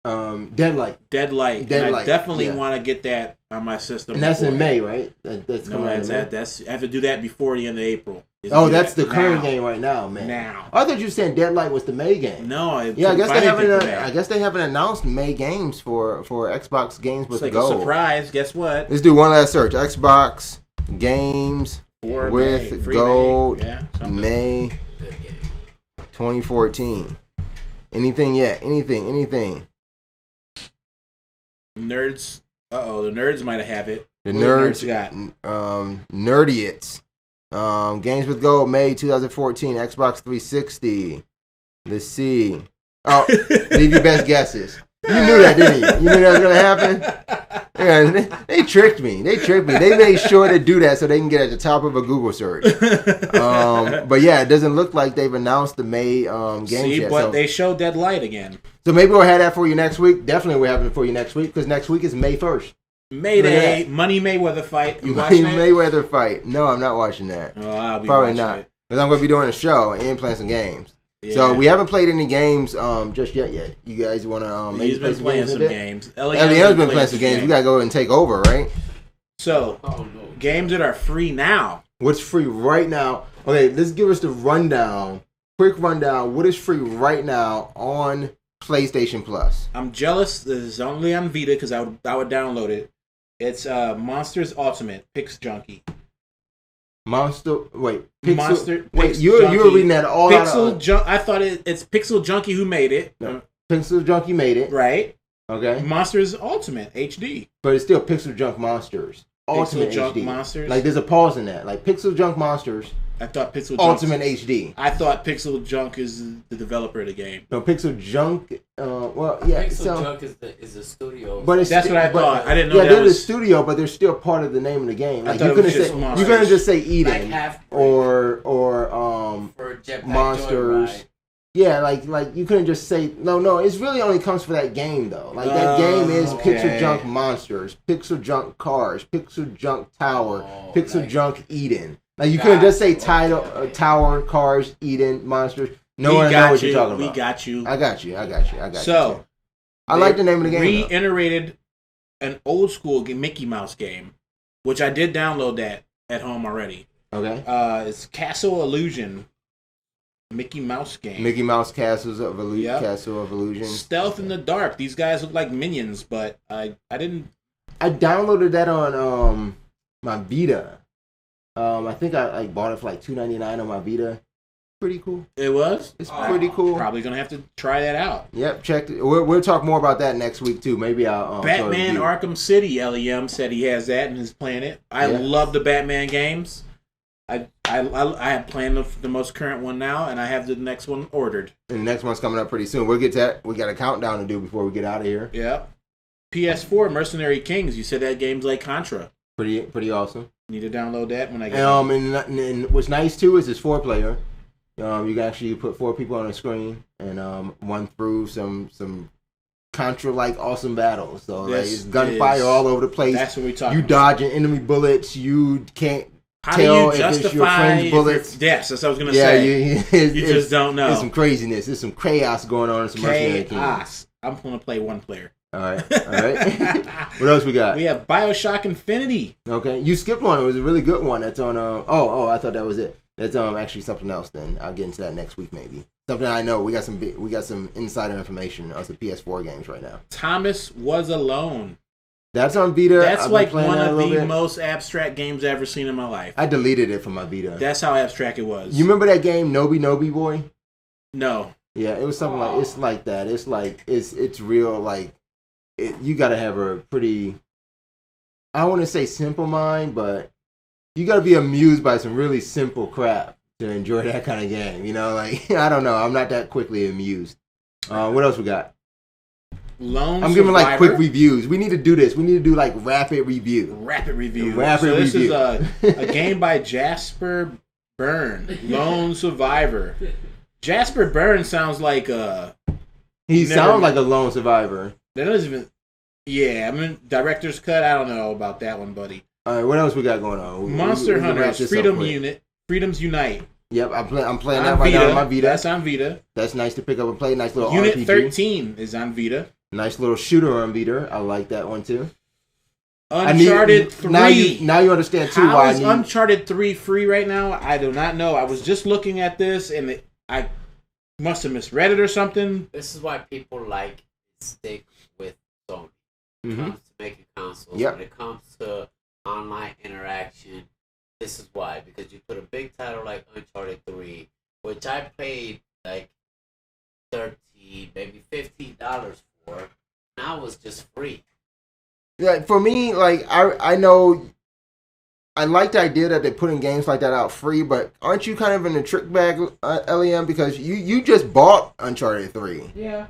Deadlight. Deadlight. And I definitely want to get that on my system. And that's in May, right? That's coming out. I have to do that before the end of April. That's the current game right now, man. I thought you were saying Deadlight was the May game. No, I guess they haven't announced May games for Xbox Games with like Gold. A surprise. Guess what? Let's do one last search. Xbox Games with Gold May 2014. Anything yet? Anything? Nerds. The nerds might have it. The nerds got Nerdiots. Games with Gold, May 2014, Xbox 360. Let's see. Oh, leave your best guesses. You knew that, didn't you? You knew that was gonna happen. Yeah, they tricked me. They made sure to do that so they can get at the top of a Google search. But yeah, it doesn't look like they've announced the May games yet. But they showed Deadlight again. So maybe we'll have that for you next week. Definitely we'll have it for you next week because next week is May 1st. Mayday, Money Mayweather fight. You watching that? Mayweather fight. No, I'm not watching that. Oh, I'll be probably watching not it. because I'm going to be doing a show and playing some games. Yeah. So we haven't played any games just yet. You guys want to maybe play some games? Eliana's been playing some games. We got to go and take over, right? So games that are free now. What's free right now? Okay, let's give us the rundown. Quick rundown. What is free right now on PlayStation Plus? I'm jealous. This is only on Vita because I would download it. It's Monsters Ultimate Pix Junkie. Monster. Wait. Pix you were reading that all Pixel I thought it's Pixel Junkie who made it. No. Pixel Junkie made it. Right. Okay. Monsters Ultimate HD. But it's still Pixel Junk Monsters. Ultimate Pixel Junk HD. Monsters. Like there's a pause in that. Like Pixel Junk Monsters. I thought Pixel Ultimate HD. I thought Pixel Junk is the developer of the game. No, Pixel Junk. Well, yeah. Pixel Junk is the studio. But that's what I thought. I didn't know. Yeah, they're the studio, but they're still part of the name of the game. Like you couldn't just say Eden or Monsters. Yeah, like you couldn't just say no. It's really only comes for that game though. Like that game is Pixel Junk Monsters, Pixel Junk Cars, Pixel Junk Tower, Pixel Junk Eden. Like you couldn't just say Tower, Cars, Eden, Monsters. No one knows what you're talking about. We got you. I got you. So I like the name of the game. Reiterated an old school Mickey Mouse game, which I did download that at home already. Okay. It's Castle Illusion. Mickey Mouse game. Mickey Mouse Castles of Illusion. Yep. Castle of Illusion. Stealth in the dark. These guys look like minions, but I didn't. I downloaded that on my Vita. I think I bought it for like $2.99 on my Vita. Pretty cool. It was. It's pretty cool. Probably gonna have to try that out. Yep, check it. We'll talk more about that next week too. Maybe I'll. Batman Arkham City. LEM said he has that in his planet. I love the Batman games. I have planned the most current one now, and I have the next one ordered. And the next one's coming up pretty soon. We'll get to that. We got a countdown to do before we get out of here. Yeah. PS4 Mercenary Kings. You said that game's like Contra. Pretty awesome. Need to download that when I get. And what's nice too is it's 4-player. You can actually put 4 people on the screen and run through some Contra-like awesome battles. So like, it's gunfire all over the place. That's what we're talking about. You dodging enemy bullets. You can't. How do you justify your friend's bullets? Yes, that's what I was going to say. You just don't know. There's some craziness. There's some chaos going on in some Mercenary Kings. I'm going to play 1 player. All right. What else we got? We have BioShock Infinity. Okay. You skipped one. It was a really good one. That's on... I thought that was it. That's actually something else then. I'll get into that next week maybe. Something I know. We got some insider information on the PS4 games right now. Thomas Was Alone. That's on Vita. That's like one of the most abstract games I've ever seen in my life. I deleted it from my Vita. That's how abstract it was. You remember that game, Nobi Boy? No. Yeah, it was something like it's like that. It's like it's real. Like you got to have a pretty. I don't want to say simple mind, but you got to be amused by some really simple crap to enjoy that kind of game. You know, like I don't know. I'm not that quickly amused. What else we got? I'm giving like quick reviews. We need to do this. We need to do like rapid review. This is a game by Jasper Byrne, Lone Survivor. Jasper Byrne sounds like he sounds like a lone survivor. That doesn't even. Yeah, I mean director's cut. I don't know about that one, buddy. All right, what else we got going on? Monster Hunters, Freedom's Unite. Yep, I'm playing that right now on my Vita. That's on Vita. That's nice to pick up and play. Nice little Unit RPG. 13 is on Vita. Nice little shooter on Vita. I like that one too. Uncharted 3. Now you understand too How why is Uncharted 3 free right now? I do not know. I was just looking at this and I must have misread it or something. This is why people like stick with Sony. When it comes to making consoles, Yep. when it comes to online interaction, this is why. Because you put a big title like Uncharted 3, which I paid like $13, maybe $15 for, now it's just free. Yeah, for me, like I know I like the idea that they're putting games like that out free, but aren't you kind of in a trick bag, LEM? Because you just bought Uncharted 3. Yeah.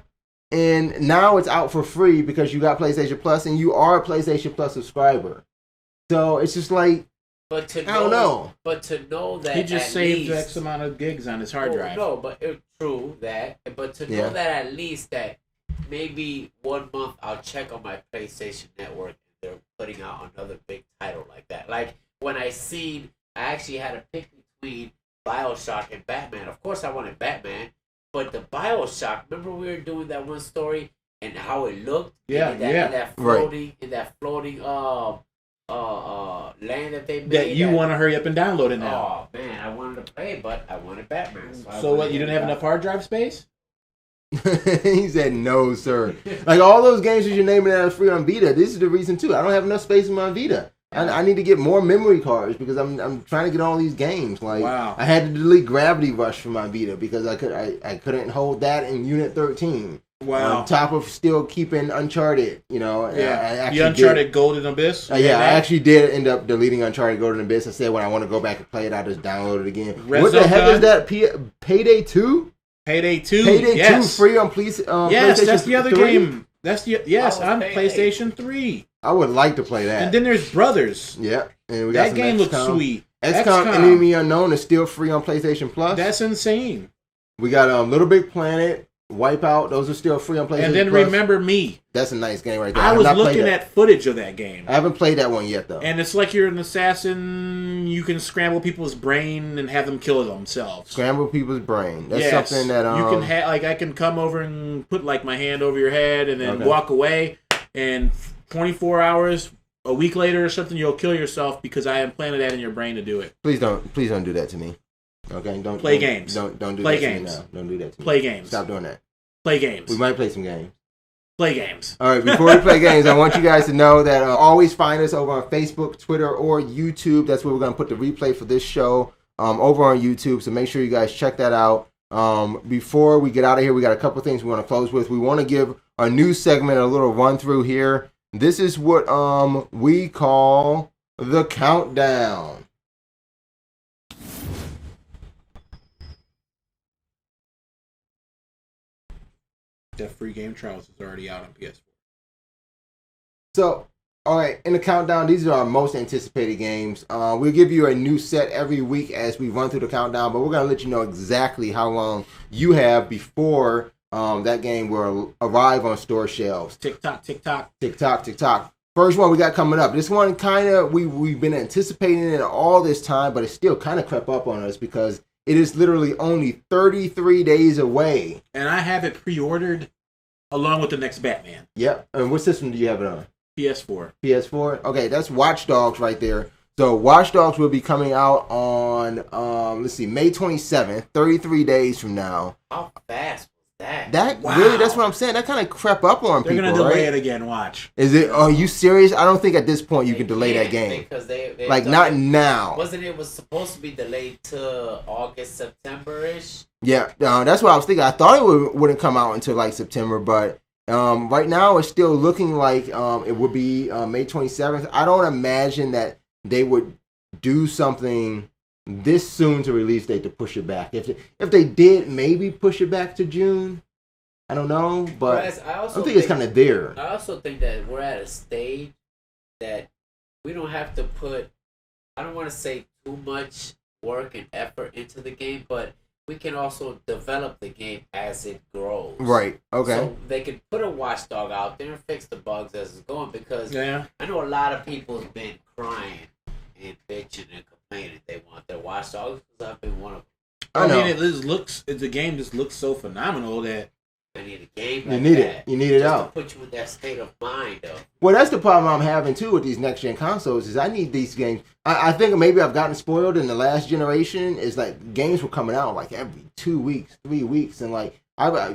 And now it's out for free because you got PlayStation Plus and you are a PlayStation Plus subscriber. So it's just like, but to I don't know. But to know that he just at saved least, X amount of gigs on his hard drive. No, but it's true that. But to know that at least that maybe 1 month I'll check on my PlayStation Network and they're putting out another big title like that. Like when I actually had a pick between BioShock and Batman. Of course I wanted Batman, but the BioShock, remember we were doing that one story and how it looked? Yeah, in that floating land that they made. That you want to hurry up and download it now. Oh man, I wanted to play, but I wanted Batman. So what? You didn't have enough hard drive space? He said no, sir. Like all those games that you're naming that are free on Vita, this is the reason too. I don't have enough space in my Vita. I need to get more memory cards because I'm trying to get all these games. Like wow. I had to delete Gravity Rush from my Vita because I couldn't hold that in Unit 13. Wow. On top of still keeping Uncharted, you know. Yeah. The Uncharted Golden Abyss? Yeah, I actually did end up deleting Uncharted Golden Abyss. I said when I want to go back and play it, I'll just download it again. What the heck is that? Payday 2? Payday 2? Payday 2 free on yes, PlayStation that's the other 3? game. That's on PlayStation 3. I would like to play that. And then there's Brothers. Yeah. And we got that game looks sweet. XCOM Enemy Unknown is still free on PlayStation Plus. That's insane. We got Little Big Planet, Wipeout. Those are still free on PlayStation And then Plus. Remember Me. That's a nice game right there. I was looking at footage of that game. I haven't played that one yet, though. And it's like you're an assassin. You can scramble people's brain and have them kill themselves. Scramble people's brain. That's something that you can have. Like I can come over and put like my hand over your head and then walk away. And 24 hours, a week later or something, you'll kill yourself because I implanted that in your brain to do it. Please don't do that to me. Okay, don't play games. Don't do play that games. to me now. Don't do that to me. Play games. Stop doing that. Play games. We might play some games. Play games. All right, before we play games, I want you guys to know that always find us over on Facebook, Twitter, or YouTube. That's where we're going to put the replay for this show over on YouTube. So make sure you guys check that out. Before we get out of here, we got a couple things we want to close with. We want to give our news segment a little run through here. This is what we call the countdown. That free game trials is already out on PS4. So, all right, in the countdown, these are our most anticipated games. We'll give you a new set every week as we run through the countdown, but we're going to let you know exactly how long you have before that game will arrive on store shelves. Tick tock, tick tock. Tick tock, tick tock. First one we got coming up. This one kind of, we've been anticipating it all this time, but it still kind of crept up on us because it is literally only 33 days away. And I have it pre-ordered along with the next Batman. Yep. And what system do you have it on? PS4. PS4? Okay, that's Watch Dogs right there. So Watch Dogs will be coming out on, May 27th, 33 days from now. How fast was that? Really, that's what I'm saying. That kind of crept up on people, They're going to delay right? it again, watch. Is it? Are you serious? I don't think at this point you can delay that game. Because they like, not now. It was supposed to be delayed to August, September-ish? Yeah, that's what I was thinking. I thought it wouldn't come out until like September, but right now it's still looking like it would be May 27th. I don't imagine that they would do something this soon to release date to push it back. If they did, maybe push it back to June. I don't know, but I think it's kind of there. I also think that we're at a stage that we don't have to put, I don't want to say too much work and effort into the game, but we can also develop the game as it grows. Right. Okay. So they can put a watchdog out there and fix the bugs as it's going because I know a lot of people have been crying and bitching and complaining they want their watchdogs because I've been one of them. I know. mean, the game just looks so phenomenal that I need a game. You need it. You need it just out. to put you in that state of mind of. Well, that's the problem I'm having too with these next gen consoles. Is I need these games. I think maybe I've gotten spoiled in the last generation. Is like games were coming out like every 2 weeks, 3 weeks, and like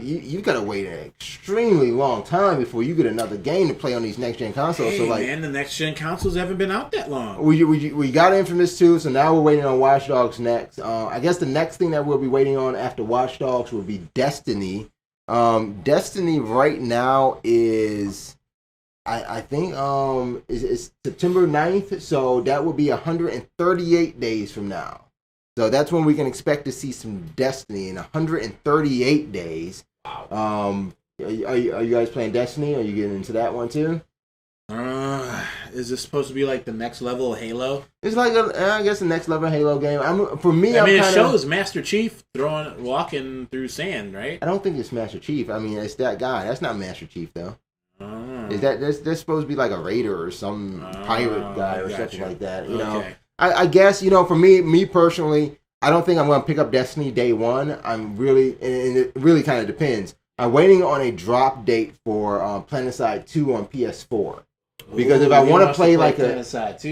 you gotta wait an extremely long time before you get another game to play on these next gen consoles. hey, So like, man, the next gen consoles haven't been out that long. we got Infamous 2, so now we're waiting on Watch Dogs next. I guess the next thing that we'll be waiting on after Watch Dogs will be Destiny. Destiny right now is, I think, is September 9th, so that will be 138 days from now. So that's when we can expect to see some Destiny in 138 days. Wow. Are you guys playing Destiny? Are you getting into that one too? Is this supposed to be like the next level of Halo? It's like I guess the next level Halo game. It shows Master Chief walking through sand, right? I don't think it's Master Chief. I mean, it's that guy. That's not Master Chief though. Oh. Is that's supposed to be like a raider or some pirate guy or something like that? You know, I guess for me personally, I don't think I'm going to pick up Destiny day one. I'm really, and it really kind of depends. I'm waiting on a drop date for PlanetSide 2 on PS4. Because if I want to play like PlanetSide 2,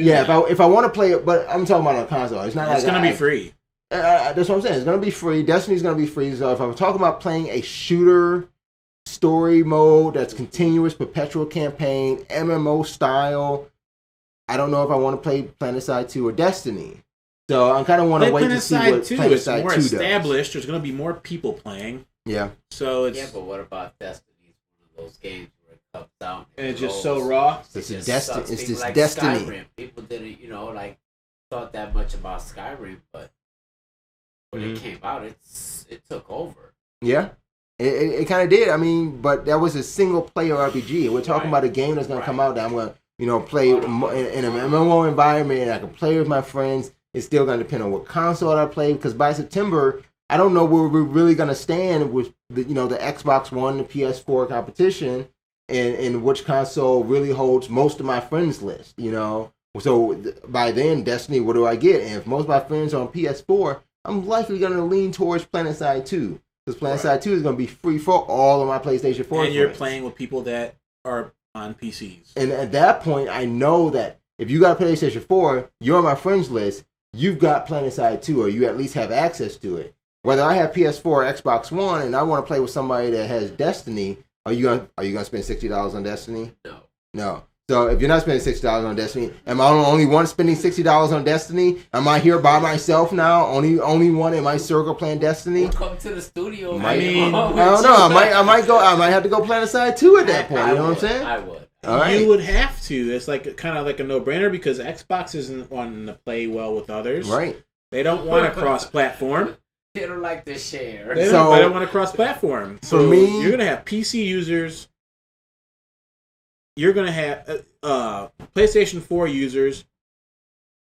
if I want to play it, but I'm talking about on a console. It's not. It's going to be free. That's what I'm saying. It's going to be free. Destiny's going to be free. So if I'm talking about playing a shooter story mode that's continuous, perpetual campaign, MMO style, I don't know if I want to play PlanetSide 2 or Destiny. So I kind of want to wait to see what PlanetSide 2 does. It's more established. There's going to be more people playing. Yeah. So it's but what about Destiny? It's one of those games where it comes out and it's just so raw. It's just Destiny. Skyrim. People didn't, thought that much about Skyrim, but when it came out, it took over. Yeah. It kind of did. I mean, but that was a single player RPG. We're talking about a game that's going to come out that I'm going to, play in an MMO environment, and I can play with my friends. It's still going to depend on what console I play, because by September, I don't know where we're really going to stand with the Xbox One, the PS4 competition, and which console really holds most of my friends list. So by then, Destiny, what do I get? And if most of my friends are on PS4, I'm likely going to lean towards PlanetSide 2. Because PlanetSide 2 is going to be free for all of my PlayStation 4 and you're friends. playing with people that are on PCs. And at that point, I know that if you got a PlayStation 4, you're on my friends list, you've got PlanetSide 2, or you at least have access to it. Whether I have PS4 or Xbox One and I want to play with somebody that has Destiny, are you gonna spend $60 on Destiny? No. So if you're not spending $60 on Destiny, am I the only one spending $60 on Destiny? Am I here by myself now? Only one in my circle playing Destiny? We'll come to the studio. I don't know. I might have to go PlanetSide 2 at that point. You know what I'm saying? I would. All right. You would have to. It's kind of like a no-brainer because Xbox isn't wanting to play well with others. Right. They don't want to cross-platform. They don't like to share. They don't want to cross-platform. So for me, you're going to have PC users. You're going to have PlayStation 4 users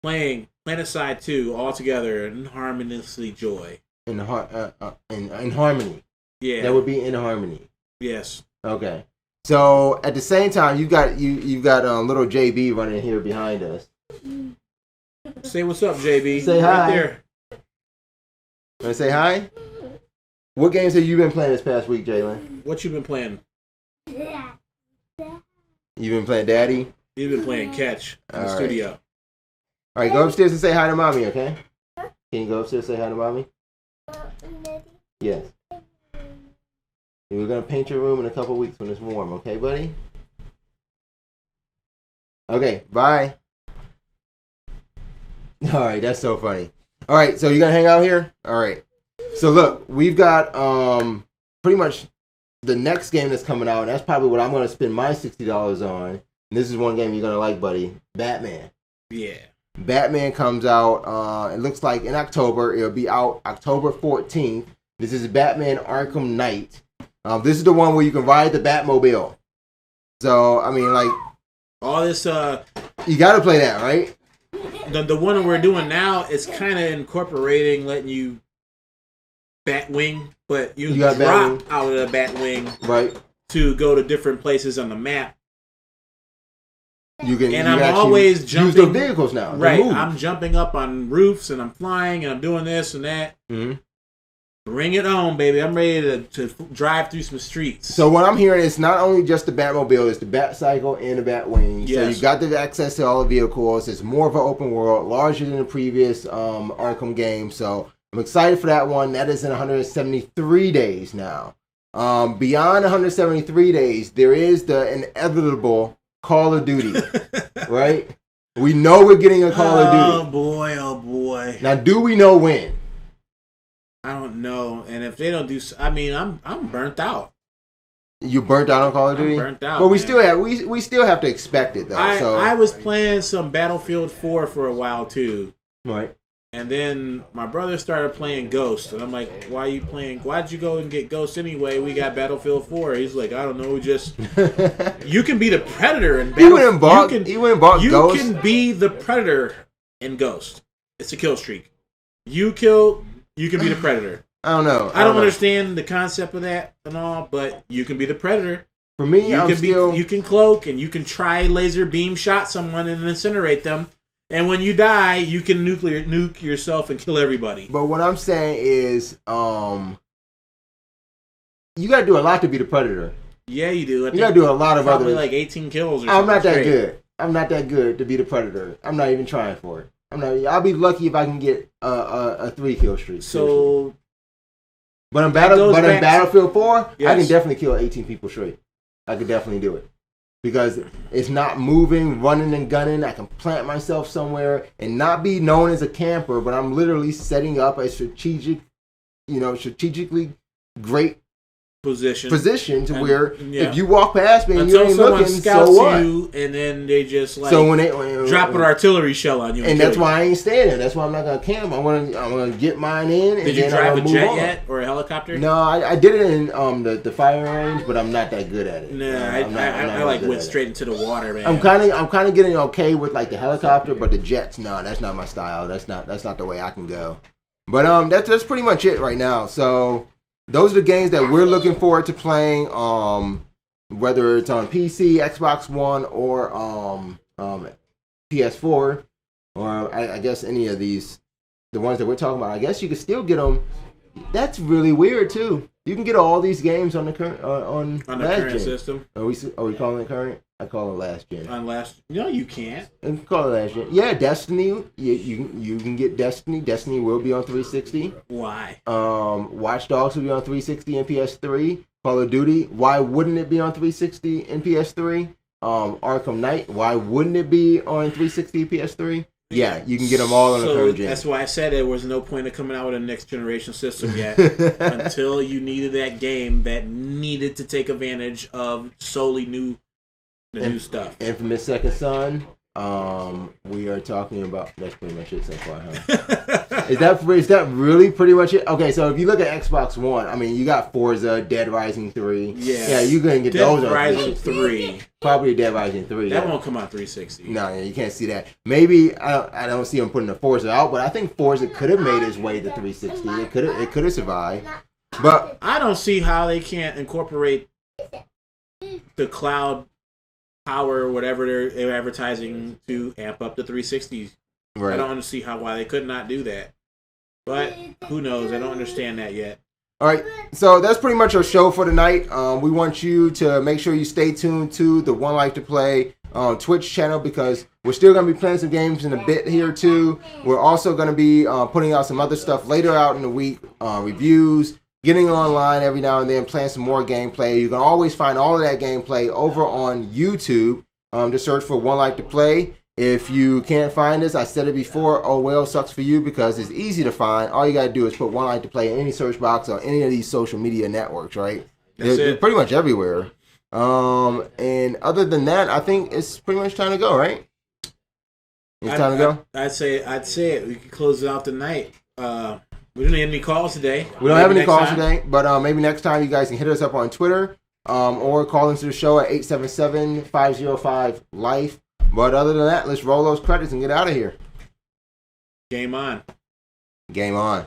playing PlanetSide 2 all together in harmoniously joy. In harmony. Yeah. That would be in harmony. Yes. Okay. So at the same time, you've got little JB running here behind us. Say what's up, JB. Say hi. Right there. Want to say hi? What games have you been playing this past week, Jalen? What you been playing? You been playing Daddy? You've been playing Catch in the studio. All right, go upstairs and say hi to Mommy, okay? Can you go upstairs and say hi to Mommy? Yes. We're going to paint your room in a couple weeks when it's warm, okay, buddy? Okay, bye. All right, that's so funny. All right, so you going to hang out here? All right. So look, we've got pretty much the next game that's coming out, and that's probably what I'm going to spend my $60 on. And this is one game you're going to like, buddy. Batman. Yeah. Batman comes out, it looks like in October. It'll be out October 14th. This is Batman Arkham Knight. This is the one where you can ride the Batmobile. So, I mean, like... all this... you got to play that, right? The one we're doing now is kind of incorporating letting you Batwing, but you drop Batwing out of the Batwing to go to different places on the map. I'm always jumping. Use the vehicles now. Right, I'm jumping up on roofs and I'm flying and I'm doing this and that. Mm-hmm. Bring it on, baby. I'm ready to drive through some streets. So what I'm hearing is not only just the Batmobile, it's the Batcycle and the Batwing. Yes. So you got the access to all the vehicles. It's more of an open world, larger than the previous Arkham game. So I'm excited for that one. That is in 173 days now. Beyond 173 days, there is the inevitable Call of Duty, right? We know we're getting a Call of Duty. Oh boy. Now, do we know when? I don't know. And if they don't do, I mean, I'm burnt out. You burnt out on Call of Duty? I'm burnt out. But we man. still have to expect it though. I was playing some Battlefield 4 for a while too. Right. And then my brother started playing Ghost, and I'm like, "Why'd you go and get Ghost anyway? We got Battlefield 4." He's like, "I don't know, just you can be the Predator in Battlefield. You went and bought Ghost? You can be the Predator in Ghost. It's a kill streak. You kill, you can be the Predator. I don't know. I don't understand the concept of that and all, but you can be the Predator. For me, you can cloak and you can try laser beam shot someone and incinerate them. And when you die, you can nuke yourself and kill everybody. But what I'm saying is, you got to do a lot to be the Predator. Yeah, you do. You got to do a lot of probably other. Like 18 kills. Or I'm not that straight. good. I'm not that good to be the Predator. I'm not even trying for it. I'll be lucky if I can get a 3-kill streak. So, but in Battlefield 4, yes. I can definitely kill 18 people straight. I could definitely do it. Because it's not moving, running and gunning. I can plant myself somewhere and not be known as a camper, but I'm literally setting up a strategically great position to where if you walk past me and you ain't looking, so what? You, and then they just like drop an artillery shell on you. And that's why I ain't staying there. That's why I'm not gonna camp. I'm gonna get mine in. Did you drive a jet yet or a helicopter? No, I did it in the firing range, but I'm not that good at it. Nah, I like went straight into the water, man. I'm kind of getting okay with like the helicopter, but the jets, no, that's not my style. That's not the way I can go. But that's pretty much it right now. So. Those are the games that we're looking forward to playing, whether it's on PC, Xbox One, or PS4, or I guess any of these, the ones that we're talking about. I guess you can still get them. That's really weird too. You can get all these games on the current on the current gen system. Are we calling it current? I call it last gen. On last? No, you can't. You can call it last gen. Yeah, Destiny. You can get Destiny. Destiny will be on 360. Why? Watch Dogs will be on 360 and PS3. Call of Duty. Why wouldn't it be on 360 and PS3? Arkham Knight. Why wouldn't it be on 360 and PS3? Yeah, you can get them all on the current gen. That's why I said there was no point of coming out with a next generation system yet until you needed that game that needed to take advantage of solely new stuff. Infamous Second Son. We are talking about. That's pretty much it so far, huh? Is that really pretty much it? Okay, so if you look at Xbox One, I mean, you got Forza, Dead Rising 3. Yeah, you can get those on 360. Probably Dead Rising 3. That won't come out 360. No, you can't see that. Maybe I don't see them putting the Forza out, but I think Forza could have made its way to 360. It could have survived. But I don't see how they can't incorporate the cloud power or whatever they're advertising to amp up the 360s. Right. I don't see why they could not do that. But who knows? I don't understand that yet. All right, so that's pretty much our show for tonight. We want you to make sure you stay tuned to the 1Life2Play Twitch channel because we're still going to be playing some games in a bit here too. We're also going to be putting out some other stuff later out in the week, reviews, getting online every now and then, playing some more gameplay. You can always find all of that gameplay over on YouTube. Just search for 1Life2Play. If you can't find us, I said it before, oh well, sucks for you because it's easy to find. All you got to do is put 1Life2Play in any search box or any of these social media networks, right? They're pretty much everywhere. And other than that, I think it's pretty much time to go, right? It's time to go? I'd say it. We can close it out tonight. We don't have any calls today. We don't have any calls today, but maybe next time you guys can hit us up on Twitter or call into the show at 877-505-LIFE. But other than that, let's roll those credits and get out of here. Game on. Game on.